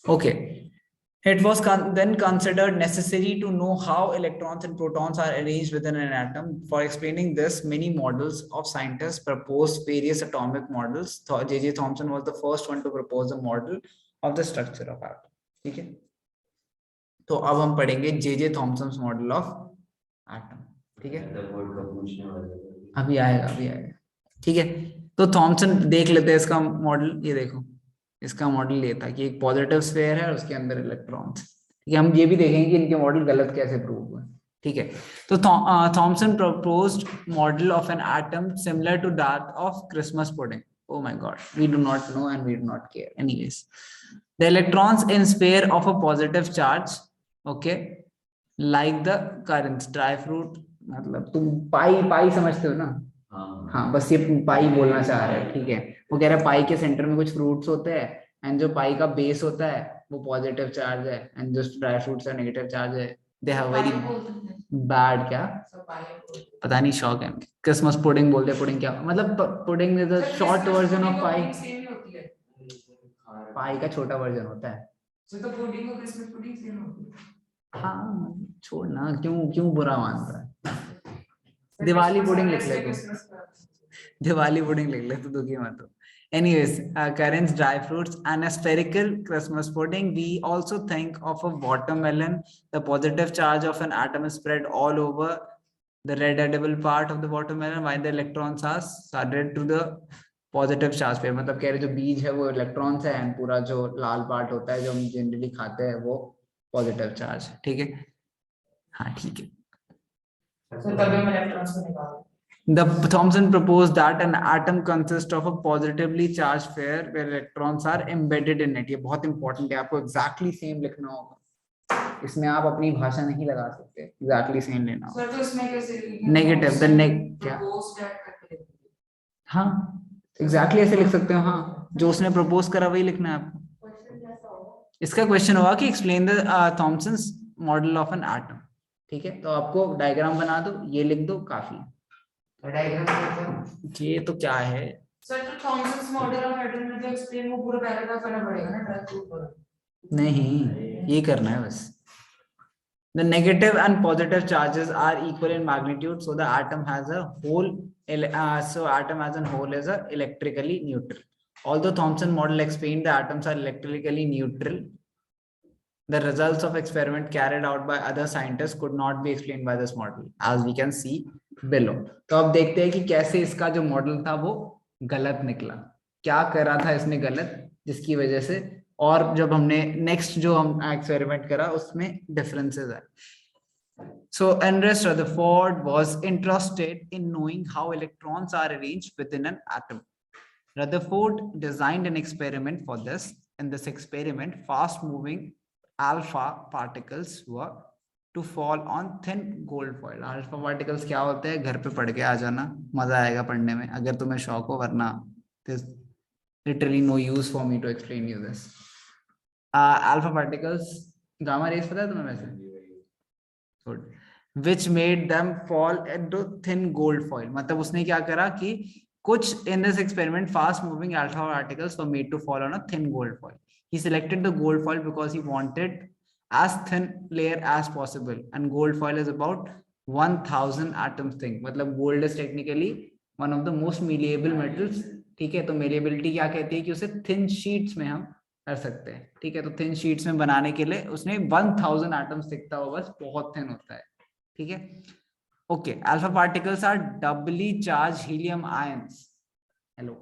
Okay, it was then considered necessary to know how electrons and protons are arranged within an atom. For explaining this, many models of scientists proposed various atomic models. J.J. Thomson was the first one to propose a model of the structure of atom. ठीक है, तो अब हम पढ़ेंगे J.J. Thomson's model of atom. ठीक है, अभी आएगा, ठीक है। तो थॉमसन देख लेते हैं इसका मॉडल। ये देखो, इसका मॉडल ये था कि एक पॉजिटिव स्फीयर है और उसके अंदर इलेक्ट्रॉन्स। ठीक है, हम ये भी देखेंगे कि इनके मॉडल गलत कैसे प्रूव हुए। ठीक है, तो Thomson proposed model of an atom similar to that of Christmas pudding. Oh my God, we do not know and we do not care. Anyways, the electrons in sphere of a positive charge, okay, like the currents, dry fruit, मतलब तुम पाई समझते हो ना? हाँ, बस ये पाई बोलना चाह रहे हैं, ठीक है। वो कह रहा है पाई के सेंटर में कुछ फ्रूट्स होते हैं एंड जो पाई का बेस होता है वो पॉजिटिव चार्ज है एंड जो ड्राई फ्रूट्स है नेगेटिव चार्ज है। दे हैव वेरी बैड, क्या पता नहीं, शौक है। क्रिसमस पुडिंग बोलते हैं, पुडिंग क्या मतलब? Pudding is a short version of pie. Pie का छोटा वर्जन होता है। तो पुडिंग और क्रिसमस पुडिंग सेम होती है। हाँ छोड़ना, क्यों बुरा मानता है? दिवाली पुडिंग लिख ले तू, दिवाली पुडिंग लिख ले, तो दुखी मत हो। Anyways, currants, dry fruits, and a spherical Christmas pudding. We also think of a watermelon. The positive charge of an atom is spread all over the red edible part of the watermelon, while the electrons are surrounded to the positive charge पे। मतलब कह रहे जो बीज है वो electrons है and पूरा जो लाल पार्ट होता है जो हम जनरली खाते हैं वो पॉजिटिव चार्ज, ठीक है। हाँ ठीक है। तो तभी हम इलेक्ट्रॉन्स को निकालते हैं। The Thomson proposed that an atom consists of a positively charged sphere where electrons are embedded in it. ये बहुत इंपॉर्टेंट है, आपको exactly same लिखना होगा, इसमें आप अपनी भाषा नहीं लगा सकते, exactly same लेना होगा। सर तो इसमें कैसे Negative, the क्या? proposed that करके लिखते हैं। हाँ exactly ऐसे लिख सकते हो, हाँ जो उसने propose करा वही लिखना है आपको। इसका क्वेश्चन होगा कि explain the Thomson's model of an atom, ठीक है। तो आपको डायग्राम बना दो, ये लिख दो, काफी। ये तो क्या है सर, तो थॉमसन्स मॉडल ऑफ एटम में जो एक्सप्लेन वो पूरा पैराग्राफ करना पड़ेगा ना, ड्राइव थ्रू पर। नहीं, ये करना है बस। The negative and positive charges are equal in magnitude, so the atom has a whole. So atom as a whole is a electrically neutral. Although Thomson model explained the atoms are electrically neutral, the results of experiment carried out by other scientists could not be explained by this model, as we can see below. तो अब देखते हैं कि कैसे इसका जो model था वो गलत निकला, क्या करा था इसने गलत, जिसकी वजह से, और जब हमने नेक्स्ट जो हम एक्सपेरिमेंट करा उसमें डिफरेंसेस है। So Ernest Rutherford was interested in knowing how electrons are arranged within an atom. Rutherford designed an experiment for this. In this experiment, fast-moving alpha particles were to fall on thin gold foil. Alpha particles क्या होते हैं, घर पे पढ़ के आ जाना, मजा आएगा पढ़ने में अगर तुम्हें शौक हो, वरना there's literally no use for me to explain you this. Alpha particles, gamma rays पता है तुम्हें वैसे? Good. Which made them fall into thin gold foil. मतलब उसने क्या करा कि कुछ in this experiment fast moving alpha particles were made to fall on a thin gold foil. He selected the gold foil because he wanted as thin layer as possible, and gold foil is about 1000 atoms thick. मतलब gold is technically one of the most malleable metals, ठीक है। तो malleability क्या कहती है कि उसे thin sheets में हम कर सकते हैं, ठीक है। तो thin sheets में बनाने के लिए उसने 1000 atoms thick था, वो बस बहुत thin होता है, ठीक है। Okay, alpha particles are doubly charged helium ions. Hello.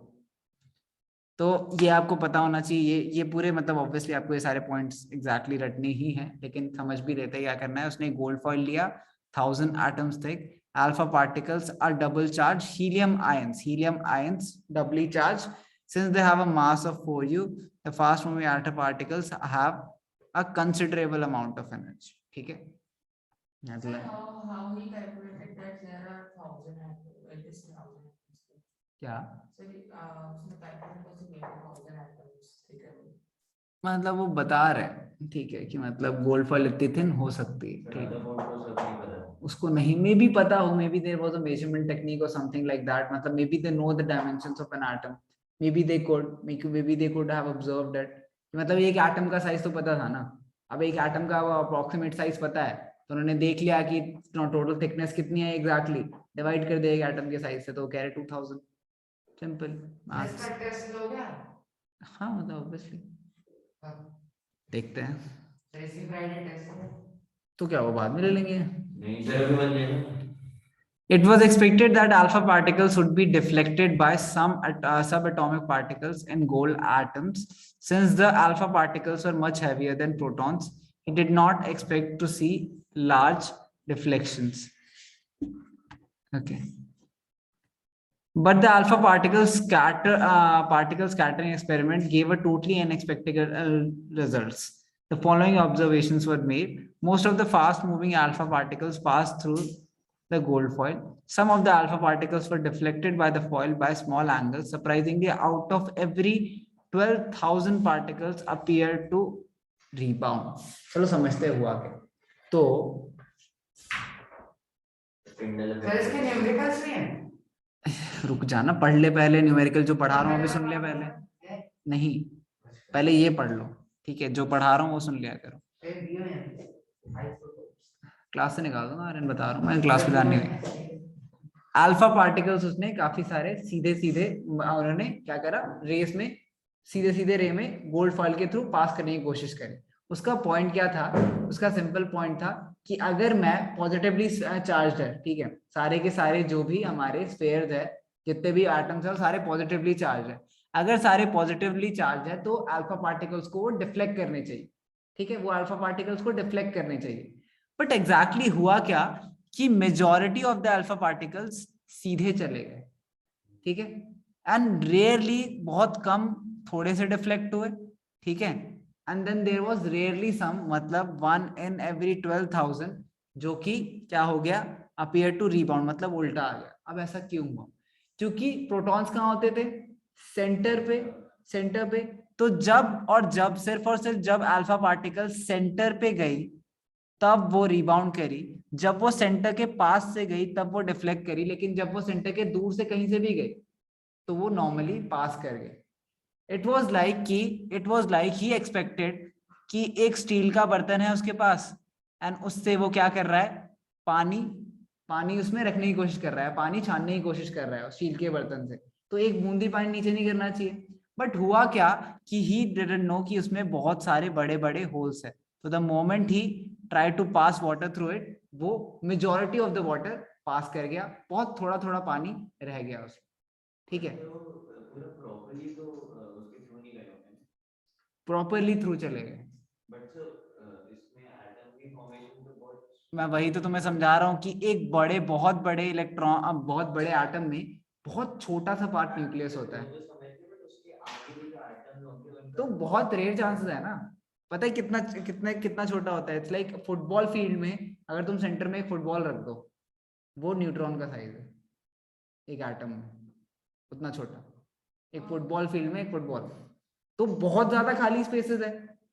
तो ये आपको पता होना चाहिए, ये पूरे मतलब ऑब्वियसली आपको ये सारे पॉइंट्स एग्जैक्टली रटने ही हैं, लेकिन समझ भी लेते हैं क्या करना है। उसने गोल्ड फॉइल लिया 1000 atoms thick, alpha particles are double charged helium ions doubly charged. Since they have a mass of 4u, the fast moving alpha particles have a considerable amount of energy, ठीक है। How he calculated that there are 1000 atoms, at least 1000 atoms? क्या So उसने calculate कैसे किया 1000 atoms, ठीक है। मतलब वो बता रहे हैं, ठीक है, कि मतलब गोल्ड फॉइल इतनी थिन हो सकती है, ठीक है। उसको नहीं, मे भी पता हो, maybe there was a measurement technique और समथिंग लाइक दैट, मतलब maybe they know the dimensions of an atom, maybe they could have observed that, मतलब एक एटम का साइज तो पता था ना। अब एक एटम का अप्रोक्सीमेट साइज पता है, तो उन्होंने देख लिया कि टोटल थिकनेस कितनी है एग्जैक्टली, डिवाइड कर दिया एक एटम के साइज से, तो कह रहे 2000, सिंपल। हाँ मतलब ऑब्वियसली देखते हैं, तो क्या वो बाद में ले लेंगे। It was expected that alpha particles would be deflected by some subatomic particles in gold atoms. Since the alpha particles were much heavier than protons, he did not expect to see large deflections. Okay. But the alpha particle scattering experiment gave a totally unexpected results. The following observations were made. Most of the fast-moving alpha particles passed through the gold foil. Some of the alpha particles were deflected by the foil by small angles. Surprisingly, out of every 12,000 particles appeared to rebound. चलो समझते हुआ क्या, तो रुक जाना, पढ़ ले पहले, न्यूमेरिकल जो पढ़ा रहा हूँ अभी सुन ले पहले, नहीं पहले ये पढ़ लो, ठीक है, जो पढ़ा रहा हूँ वो सुन लिया करो। क्लास से निकाल दूंगा, आर्यन बता रहा हूँ मैं, क्लास में ध्यान नहीं देंगे। अल्फा पार्टिकल्स उसने काफी सारे सीधे सीधे, उन्होंने क्या करा, रेस में सीधे सीधे रे में गोल्ड फॉइल के थ्रू पास करने की कोशिश करी। उसका पॉइंट क्या था, उसका सिंपल पॉइंट था कि अगर मैं पॉजिटिवली चार्ज है, ठीक है, सारे के सारे जो भी हमारे स्फीयर्स है, जितने भी एटम्स है वो सारे पॉजिटिवली चार्ज है, अगर सारे पॉजिटिवली चार्ज है तो अल्फा पार्टिकल्स को वो डिफ्लेक्ट करने चाहिए, ठीक है, वो अल्फा पार्टिकल्स को डिफ्लेक्ट करने चाहिए। बट एग्जैक्टली हुआ क्या कि majority of the alpha particles सीधे चले गए, ठीक है, एंड रेयरली, बहुत कम थोड़े से डिफ्लेक्ट हुए, ठीक है, and then there was rarely some, मतलब 1 in every 12,000 जो कि क्या हो गया, अपीयर टू रीबाउंड, मतलब उल्टा आ गया। अब ऐसा क्यों हुआ? क्योंकि प्रोटॉन्स कहाँ होते थे, सेंटर पे। तो जब सिर्फ और सिर्फ जब अल्फा पार्टिकल सेंटर पे गई तब वो रिबाउंड करी, जब वो सेंटर के पास से गई तब वो डिफ्लेक्ट करी, लेकिन जब वो सेंटर के दूर से कहीं से भी गई तो वो नॉर्मली पास कर गई। It was like he expected कि एक स्टील का बर्तन है उसके पास एंड उससे वो क्या कर रहा है, पानी उसमें रखने की कोशिश कर रहा है, पानी छानने की कोशिश कर रहा है स्टील के बर्तन से, तो एक बूंदी पानी नीचे नहीं गिरना चाहिए। बट हुआ क्या कि ही डिडंट नो कि उसमें बहुत सारे बड़े बड़े होल्स है, तो द मोमेंट ही try to pass water through it, वो majority of the water pass कर गया, बहुत थोड़ा थोड़ा पानी रह गया उसमें, ठीक है, पूरा प्रॉपर्ली तो उसके थ्रू नहीं गए होंगे, प्रॉपरली थ्रू चले गए। बट सर इसमें एटम की फॉर्मेशन तो बहुत, मैं वही तो तुम्हें समझा रहा हूँ कि एक बहुत बड़े इलेक्ट्रॉन, बहुत बड़े एटम में बहुत छोटा सा पार्ट न्यूक्लियस होता है, बट उसके आगे भी जो एटम होंगे तो बहुत रेयर चांसेस है ना। पता है कितना कितना कितना छोटा होता है, इट्स लाइक फुटबॉल फील्ड में अगर तुम सेंटर में एक फुटबॉल रख दो, वो न्यूट्रॉन का साइज है एक एटम में, उतना छोटा, एक फुटबॉल फील्ड में एक फुटबॉल, तो बहुत ज्यादा खाली स्पेसेस है,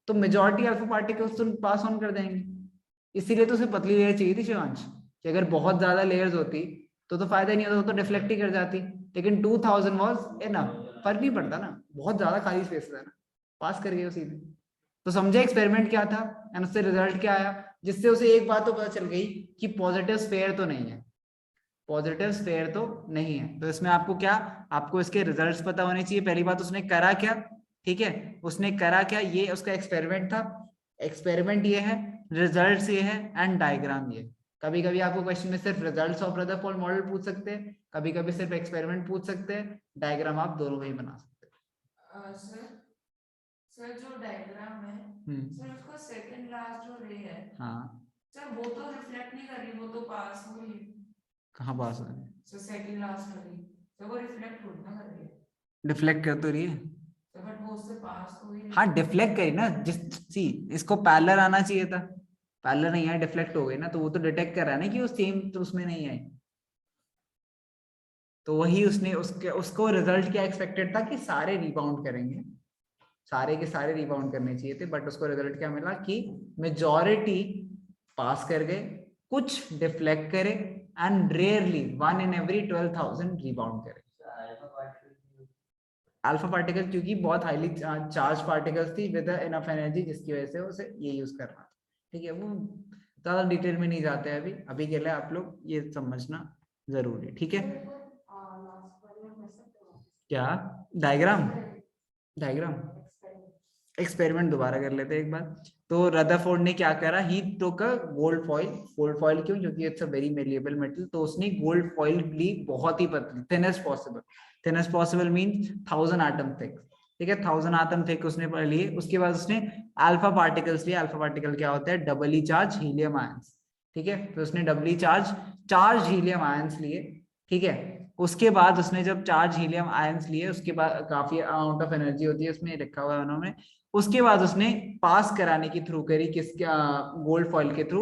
तो मेजॉरिटी अल्फा पार्टिकल्स तो पास ऑन कर देंगे। इसीलिए तो उसे पतली लेयर चाहिए थी शिवांश, कि अगर बहुत ज्यादा लेयर्स होती तो फायदा नहीं होता, वो तो डिफ्लेक्ट ही कर जाती, लेकिन 2000 वाज इनफ, फर्क नहीं पड़ता ना, बहुत ज्यादा खाली स्पेस है ना, पास कर गए सीधे। तो समझे एक्सपेरिमेंट क्या था एंड उससे रिजल्ट क्या आया, जिससे उसे एक बात तो पता चल गई कि पॉजिटिव स्फेयर तो नहीं है, पॉजिटिव स्फेयर तो नहीं है। तो इसमें आपको क्या, आपको इसके रिजल्ट्स पता होने चाहिए। पहली बात उसने करा क्या, ठीक है, उसने करा क्या, ये उसका एक्सपेरिमेंट था, एक्सपेरिमेंट ये है, रिजल्ट्स ये है एंड डायग्राम ये। कभी कभी आपको क्वेश्चन में सिर्फ रिजल्ट्स ऑफ रदरफोर्ड मॉडल पूछ सकते हैं, कभी कभी सिर्फ एक्सपेरिमेंट पूछ सकते हैं, डायग्राम आप दोनों ही बना सकते हैं। सर जो डायग्राम है, सर उसका सेकंड लास्ट जो रे है, हाँ, सर वो तो रिफ्लेक्ट नहीं कर रही, वो तो पास हो रही है। कहाँ पास हो रही है, सर सेकंड लास्ट वाली, सर वो रिफ्लेक्ट थोड़ी ना कर रही है, डिफ्लेक्ट कर तो रही है, सर बट वो उससे पास हो ही रही है। हाँ डिफ्लेक्ट करी ना, जिस सी इसको पैरेलल आना चाहिए था, पैरेलल नहीं आया, डिफ्लेक्ट हो गई ना, तो वो तो डिटेक्ट कर रहा है ना कि वो सेम तो उसमें नहीं आई, तो वही उसने उसको रिजल्ट क्या एक्सपेक्टेड था कि सारे रिबाउंड करेंगे, सारे के सारे रिबाउंड करने चाहिए थे, बट उसको रिजल्ट क्या मिला कि मेजॉरिटी पास कर गए, कुछ डिफ्लेक्ट करे and rarely 1 in every 12,000 rebound करे। अल्फा पार्टिकल क्योंकि बहुत हाईली चार्ज पार्टिकल्स थी विद इनफ एनर्जी, जिसकी वजह से उसे ये यूज करना था, ठीक है, वो ज्यादा डिटेल में नहीं जाते हैं अभी के लिए, आप लोग ये समझना जरूरी, ठीक है। क्या डायग्राम, एक्सपेरिमेंट दोबारा कर लेते हैं एक बार। तो रदरफोर्ड ने क्या करा, ही टुक अ गोल्ड फॉइल क्यों, क्योंकि it's a very malleable metal, तो उसने गोल्ड फॉइल ली बहुत ही पतली, thinnest possible means 1000 atom thick, ठीक है, 1000 एटम थिक उसने लिए। उसके बाद उसने अल्फा पार्टिकल्स लिए, अल्फा पार्टिकल क्या होता है, डबली चार्ज हीलियम आयंस, ठीक है, तो उसने डबली चार्ज हीलियम आयंस लिए, ठीक है। उसके बाद उसने जब चार्ज हीलियम आयंस लिए, उसके बाद काफी अमाउंट ऑफ एनर्जी होती है उसमें, लिखा हुआ है उन्होंने, उसके बाद उसने पास कराने की थ्रू करी, किसके, गोल्ड फॉइल के थ्रू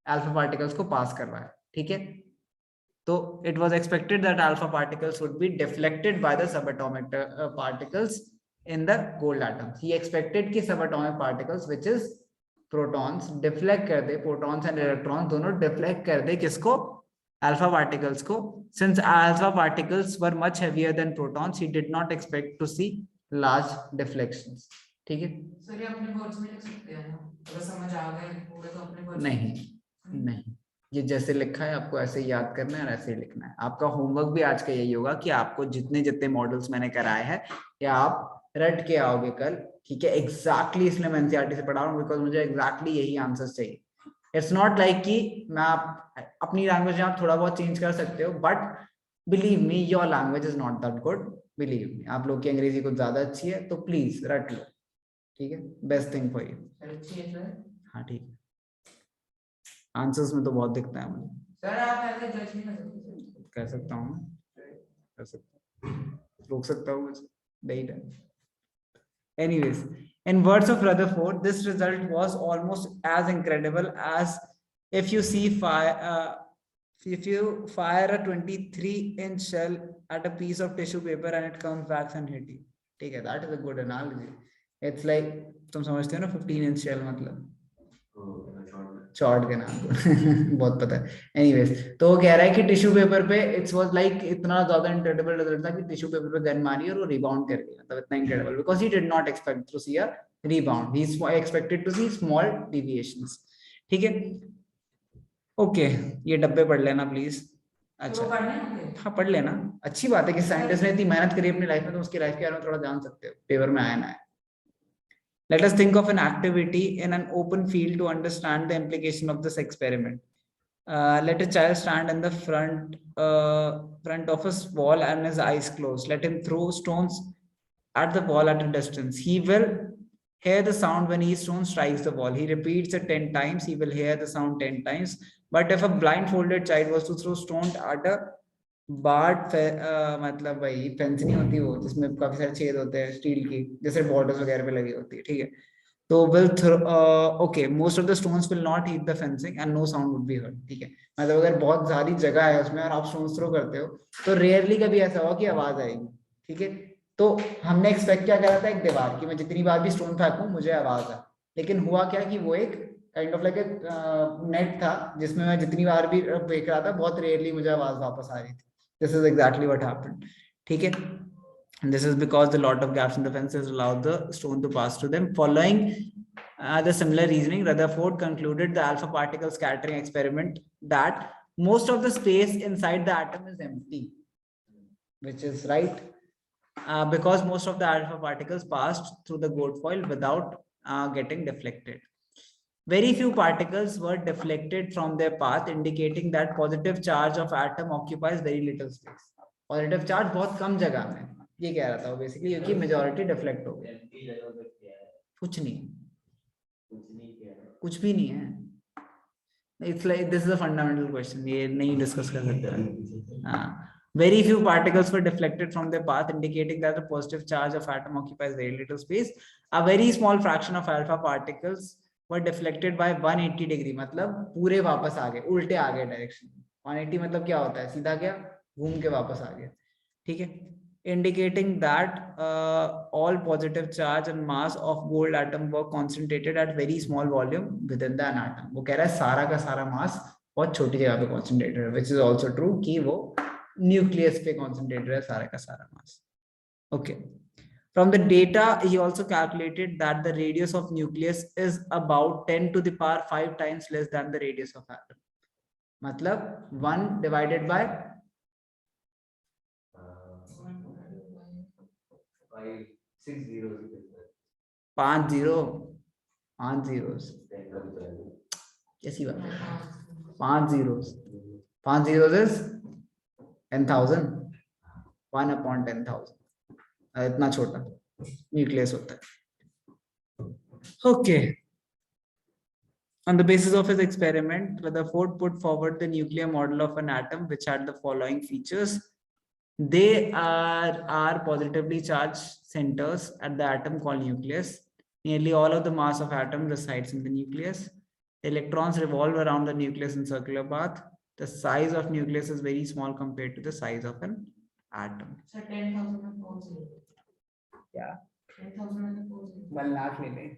अल्फा पार्टिकल्स को पास करवाया, ठीक है। तो it was expected that alpha particles would be deflected by the subatomic particles in the gold atoms. He expected कि subatomic particles which is protons deflect कर दे, protons and electrons दोनों deflect कर दे किसको, अल्फा पार्टिकल्स को। Since alpha particles were much heavier than protons, he did not expect to see large deflections, ठीक है। सर ये अपने वर्ड्स में लिख सकते हैं ना, अगर समझ आ गए लिखोगे तो अपने वर्ड्स नहीं, ये जैसे लिखा है आपको ऐसे ही याद करना है और ऐसे ही लिखना है। आपका होमवर्क भी आज का यही होगा कि आपको जितने जितने मॉडल्स मैंने कराए हैं या आप रट के आओगे कल, ठीक है, एग्जैक्टली इसलिए मैं एनसीईआरटी से पढ़ा रहा हूँ बिकॉज मुझे एग्जैक्टली यही आंसर्स चाहिए। इट्स नॉट लाइक कि मैं आप अपनी लैंग्वेज में आप थोड़ा बहुत चेंज कर सकते हो, but believe me your language is not that good, believe me, आप लोग की अंग्रेजी कुछ ज्यादा अच्छी है, तो प्लीज रट लो, ठीक है, बेस्ट थिंग फॉर यू। अच्छी है सर। हाँ ठीक है, आंसर्स में तो बहुत दिखता है मुझे, सर आप ऐसे जज नहीं कर सकते। कह सकता हूँ, कर सकता हूँ, रोक सकता हूँ मुझे, नहीं है। Anyways, in words of Rutherford, this result was almost as incredible as if you fire a 23-inch shell at a piece of tissue paper and it comes back and hit you. ठीक है, that is a good analogy. It's like, तुम समझते हो ना 15-inch shell मतलब short के नाम को बहुत पता है। एनीवेज, तो वो कह रहा है कि टिश्यू पेपर पे इट्स वाज लाइक इतना ज्यादा इनक्रेडिबल रिजल्ट था कि टिश्यू पेपर पे गन मारी और वो रिबाउंड कर गया, मतलब इतना incredible, because he did not expect to see a rebound, he expected to see small deviations. ठीक है, ओके, ये डब्बे पढ़ लेना प्लीज। अच्छा, तो पढ़ने होंगे। हाँ पढ़ लेना, अच्छी बात है कि साइंटिस्ट ने इतनी मेहनत करी अपनी लाइफ में, तो उसकी लाइफ के बारे में थोड़ा जान सकते हो, पेपर में आया ना है। Let us think of an activity in an open field to understand the implication of this experiment. Let a child stand in the front of a wall and his eyes closed. Let him throw stones at the wall at a distance. He will hear the sound when each stone strikes the wall. He repeats it 10 times. He will hear the sound 10 times. But if a blindfolded child was to throw stone at a बाट मतलब भाई fence नहीं होती वो जिसमें काफी सारे छेद होते हैं स्टील की, जैसे बॉर्डर्स वगैरह पे लगी होती है, ठीक है, तो will okay most of the stones will not hit the fencing and no sound would be heard. ठीक है, मतलब अगर बहुत सारी जगह है उसमें और आप स्टोन्स थ्रो करते हो तो रेयरली कभी ऐसा होगा कि आवाज आएगी। ठीक है, तो हमने एक्सपेक्ट क्या करा था एक दीवार की, मैं जितनी बार भी स्टोन फेंकूं मुझे आवाज आए, लेकिन हुआ क्या कि वो एक काइंड ऑफ लाइक नेट था जिसमें मैं जितनी बार भी फेंक रहा था बहुत रेयरली मुझे आवाज वापस आ रही थी। This is exactly what happened. ठीक है, and this is because the lot of gaps in the fences allowed the stone to pass through them. Following the similar reasoning, Rutherford concluded the alpha particle scattering experiment that most of the space inside the atom is empty, which is right, because most of the alpha particles passed through the gold foil without getting deflected. Very few particles were deflected from their path, indicating that positive charge of atom occupies very little space. Positive charge बहुत कम जगह में, ये कह रहा था वो basically, क्योंकि majority deflect हो गई। कुछ नहीं, कुछ भी नहीं है। It's like this is a fundamental question, ये नहीं डिस्कस कर सकते। हाँ, very few particles were deflected from their path, indicating that the positive charge of atom occupies very little space. A very small fraction of alpha particles were deflected by 180 degree, मतलब पूरे वापस आ गए, उल्टे आ गए direction. 180 मतलब क्या होता है, सीधा गया घूम के वापस आ गया। ठीक है, indicating that all positive charge and mass of gold atom were concentrated at very small volume within the atom. वो कह रहा है सारा का सारा मास बहुत छोटी जगह पे concentrated है, which is also true कि वो न्यूक्लियस पे concentrated है सारा का सारा मास। Okay. From the data, he also calculated that the radius of nucleus is about 10 to the power 5 times less than the radius of atom. मतलब 1 divided by 5 zeros, कैसी बात है, 5 zeros, 5 zeros is 10,000, 1 upon 10,000, इतना छोटा nucleus होता है। Okay. On the basis of his experiment, Rutherford put forward the nuclear model of an atom which had the following features. They are positively charged centers at the atom called nucleus. Nearly all of the mass of atom resides in the nucleus. The electrons revolve around the nucleus in circular path. The size of nucleus is very small compared to the size of an atom. So 10,000 में कौन सी? क्या? 10,000 में कौन सी? 1 लाख ले लें।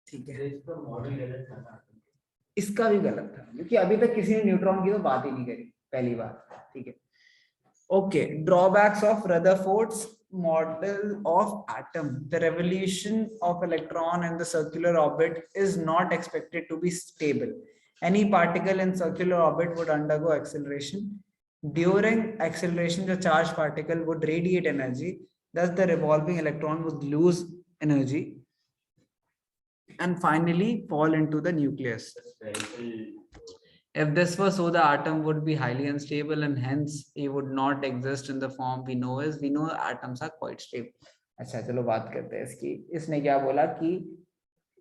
ठीक है, इसका मॉडल गलत था, इसका भी गलत था क्योंकि अभी तक किसी ने न्यूट्रॉन की तो बात ही नहीं करी, पहली बार। ठीक है, okay, drawbacks of Rutherford's model of atom. The revolution of electron in the circular orbit is not expected to be stable. Any particle in circular orbit would undergo acceleration. During acceleration, the charged particle would radiate energy. Thus, the revolving electron would lose energy and finally fall into the nucleus. If this were so, the atom would be highly unstable and hence it would not exist in the form we know as. We know atoms are quite stable. अच्छा चलो बात करते हैं इसकी। इसने क्या बोला कि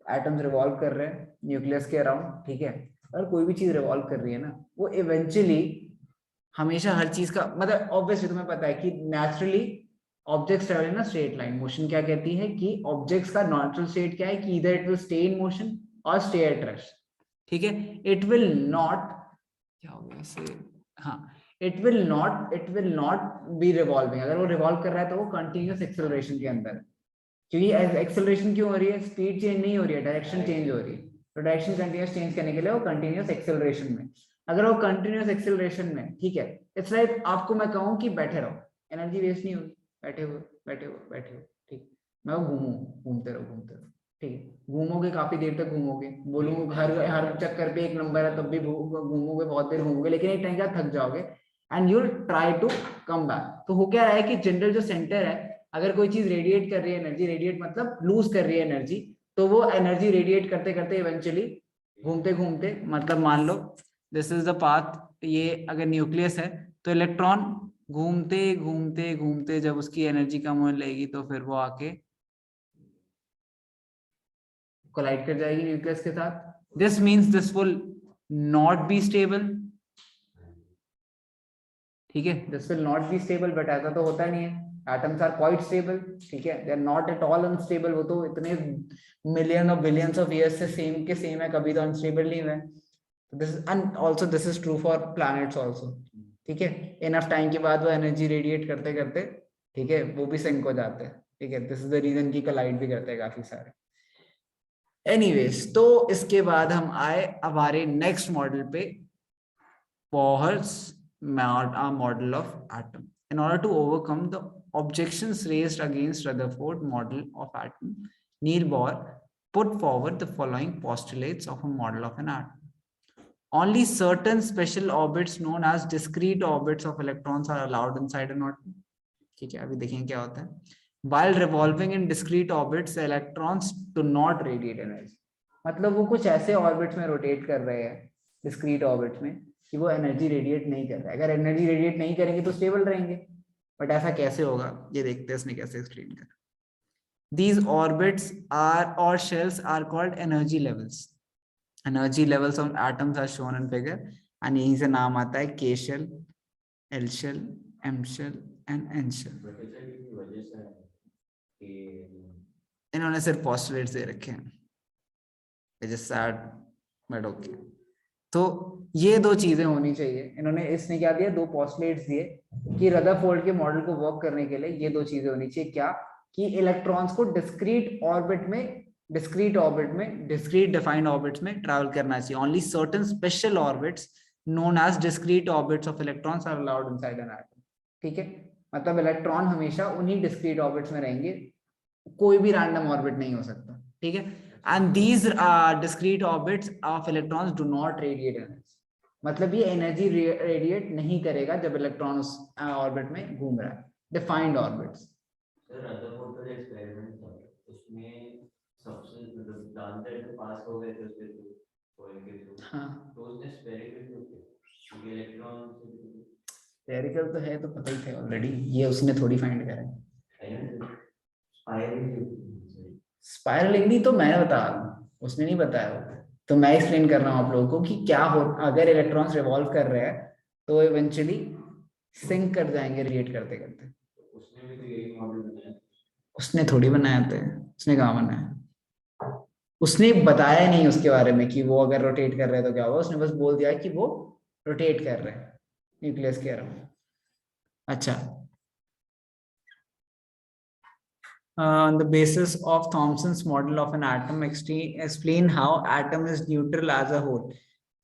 एटम्स रिवॉल्व कर रहे हैं न्यूक्लियस के अराउंड, ठीक है। और कोई भी चीज रिवॉल्व कर रही है ना, वो इवेंचुअली हमेशा हर चीज का मतलब ऑब्वियसली तुम्हें पता है कि naturally objects travel in a straight line. Motion क्या कहती है कि ऑब्जेक्ट्स का नेचुरल स्टेट क्या है कि इधर it will stay in motion और स्टे एट रेस्ट, ठीक है। इट विल नॉट, क्या हो गया इसे, हाँ, it will not be revolving. अगर वो रिवॉल्व कर रहा है तो वो कंटिन्यूअस एक्सेलरेशन के अंदर, क्योंकि एक्सेलरेशन क्यों हो रही है, स्पीड चेंज नहीं हो रही है, डायरेक्शन चेंज हो रही है। तो डायरेक्शन कंटिन्यूअस चेंज करने के लिए वो कंटिन्यूअस एक्सेलरेशन में, अगर वो कंटिन्यूअस एक्सेलरेशन में, ठीक है, इट्स लाइक आपको मैं कहूँ कि बैठे रहो, एनर्जी वेस्ट नहीं होगी, बैठे हुए बैठे हुए बैठे हुए, ठीक। मैं वो घूमते रहो, ठीक है। घूमोगे काफी देर तक घूमोगे, बोलूंगा हर हर चक्कर पे एक नंबर है तब भी घूमोगे, बहुत देर घूमोगे, लेकिन एक टाइम के बाद थक जाओगे and you try to come back. तो हो क्या रहा है कि जनरल जो सेंटर है, अगर कोई चीज रेडिएट कर रही है एनर्जी, रेडिएट मतलब लूज कर रही है एनर्जी, तो वो एनर्जी रेडिएट करते करते इवेंचुअली घूमते घूमते, मतलब मान लो दिस इज द पाथ, ये अगर न्यूक्लियस है तो इलेक्ट्रॉन घूमते घूमते घूमते जब उसकी एनर्जी कम होने लगेगी तो फिर वो आके कोलाइड कर जाएगी न्यूक्लियस के साथ। This means this will not be stable, ठीक है, this will not be stable, but ऐसा तो होता नहीं है, एटम्स आर क्वाइट स्टेबल, ठीक है, they are not at all unstable. वो तो इतने मिलियन और बिलियंस ऑफ ईयर्स से सेम के सेम है, कभी तो अनस्टेबल नहीं हुए। This and also this is true for planets also, ठीक है। इनफ टाइम के बाद वो एनर्जी रेडिएट करते करते, ठीक है, वो भी सिंक हो जाते हैं, ठीक है। दिस इज द रीजन की कोलाइड भी करते हैं काफी सारे। एनीवेज, तो इसके बाद हम आए हमारे नेक्स्ट मॉडल पे, Bohr's model of atom. In order to overcome the objections raised against Rutherford model of atom, Neil Bohr put forward the following postulates of a model of an atom. Only certain special orbits known as discrete orbits of electrons are allowed inside an atom. ठीक है, अभी देखेंगे क्या होता है। While revolving in discrete orbits, the electrons do not radiate energy. मतलब वो कुछ ऐसे ऑर्बिट्स में रोटेट कर रहे हैं, डिस्क्रीट ऑर्बिट्स में, कि वो एनर्जी रेडिएट नहीं कर रहा है। अगर एनर्जी रेडिएट नहीं करेंगे तो स्टेबल रहेंगे, बट ऐसा कैसे होगा ये देखते हैं इसने कैसे एक्सप्लेन कर। These orbits are or shells are called energy levels. Energy levels of atoms are shown in figure, and यहीं से नाम आता है K shell, L shell, M shell and N shell. इन्होंने सिर्फ पोस्टुलेट्स दे रखे हैं, just sad, but okay. तो ये दो चीजें होनी चाहिए। इन्होंने इसने क्या दिया, दो पोस्टुलेट्स दिए कि रदरफोर्ड के मॉडल को वर्क करने के लिए ये दो चीजें होनी चाहिए। क्या कि इलेक्ट्रॉन्स को डिस्क्रीट डिफाइंड ऑर्बिट्स में ट्रैवल करना चाहिए। Only certain special orbits known as discrete orbits of electrons are allowed inside an atom, ठीक है। मतलब इलेक्ट्रॉन हमेशा उन्हीं डिस्क्रीट ऑर्बिट्स में रहेंगे, कोई भी रैंडम ऑर्बिट नहीं हो सकता, ठीक है। And these discrete orbits of electrons do not radiate energy. मतलब ये एनर्जी रेडिएट नहीं करेगा जब इलेक्ट्रॉन उस ऑर्बिट में घूम रहा है, डिफाइंड ऑर्बिट्स। सर रदरफोर्ड का एक्सपेरिमेंट था, उसमें सबसे मतलब जानते हैं पास हो गए थे उसके थ्रू, कोयल के थ्रू। हां, तो उसने स्फेरिकल क्यों किया? क्योंकि इलेक्ट्रॉन स्फेरिकल तो है, तो पता ही था ऑलरेडी, ये उसने थोड़ी फाइंड करा है। स्पाइरलिंग नहीं तो मैं बता रहा हूँ, उसने नहीं बताया, तो मैं एक्सप्लेन कर रहा हूँ आप लोगों को कि क्या हो अगर इलेक्ट्रॉन्स रिवॉल्व कर रहे हैं तो इवेंचुअली सिंक कर जाएंगे रेडिएट करते करते। उसने भी तो यही मॉडल बनाया, उसने थोड़ी बनाया था, उसने कहाँ बनाया, उसने बताया नहीं उसके बारे में कि वो अगर रोटेट कर रहे हैं तो क्या होगा। उसने बस बोल दिया कि वो रोटेट कर रहे हैं न्यूक्लियस के अराउंड। अच्छा, on the basis of Thomson's model of an atom, explain how atom is neutral as a whole.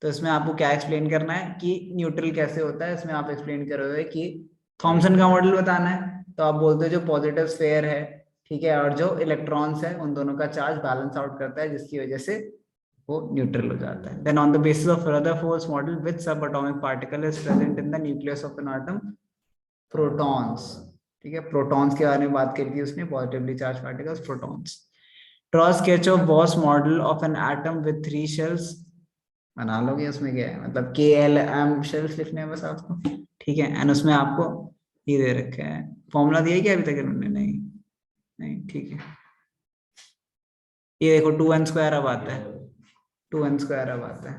तो इसमें आपको क्या एक्सप्लेन करना है कि न्यूट्रल कैसे होता है। इसमें आप एक्सप्लेन करोगे कि थॉमसन का मॉडल बताना है, तो आप बोलते हो जो पॉजिटिव स्फीयर है, ठीक है, और जो इलेक्ट्रॉन्स है उन दोनों का चार्ज बैलेंस आउट करता है, जिसकी वजह से वो न्यूट्रल हो जाता है। Then on the basis of Rutherford's model, which sub atomic particle is present in the nucleus of an atom? Protons, ठीक है। प्रोटॉन्स के बारे में बात करी थी उसने, positively charge particles, protons. Draw sketch of boss model of an atom with 3 shells. बना लोगे, उसमें क्या है, मतलब KLM शेल्स लिखने हैं बस आपको, ठीक है। एंड उसमें आपको ये दे रखा है, फॉर्मूला दिया क्या अभी तक इन्होंने? नहीं, नहीं ठीक है, ये देखो 2n² अब आता है, 2n² अब आता है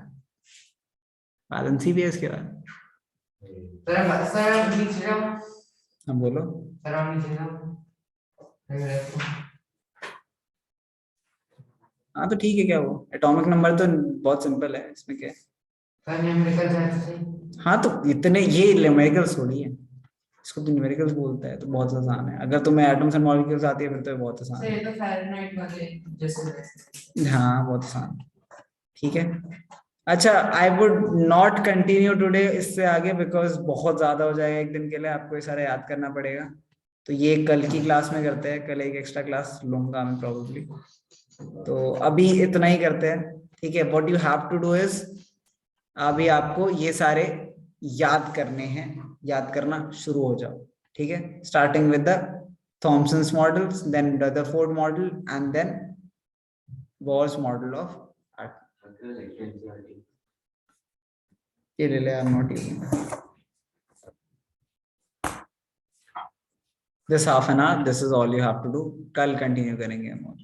बाद CBS के बाद। सर आप नीचे जाओ, हाँ बोलो। सर आप नीचे जाओ। हाँ तो ठीक है, क्या वो एटॉमिक नंबर तो बहुत सिंपल है, इसमें क्या है। सर न्यूमेरिकल है तो सही। हाँ तो इतने ये न्यूमेरिकल्स थोड़ी है, इसको तो न्यूमेरिकल्स बोलता है, तो बहुत आसान है। अगर तुम्हें एटम्स एंड मॉलिक्यूल्स आती है फिर तो ये बहुत आसान सर ये तो फ़ारेनहाइट वाले जैसे है। हाँ बहुत आसान, ठीक है। अच्छा, I would not continue today इससे आगे, बिकॉज बहुत ज्यादा हो जाएगा एक दिन के लिए, आपको ये सारा याद करना पड़ेगा। तो ये कल की क्लास में करते हैं, कल एक एक्स्ट्रा क्लास लूंगा मैं प्रोबेबली। तो अभी इतना ही करते हैं, ठीक है। What you have to do is, अभी आपको ये सारे याद करने हैं, याद करना शुरू हो जाओ, ठीक है। Starting with the Thomson's models, then Rutherford model, and then Bohr's model of ये ले ले, I am not using this half an hour, this is all you have to do। कल कंटिन्यू करेंगे हम।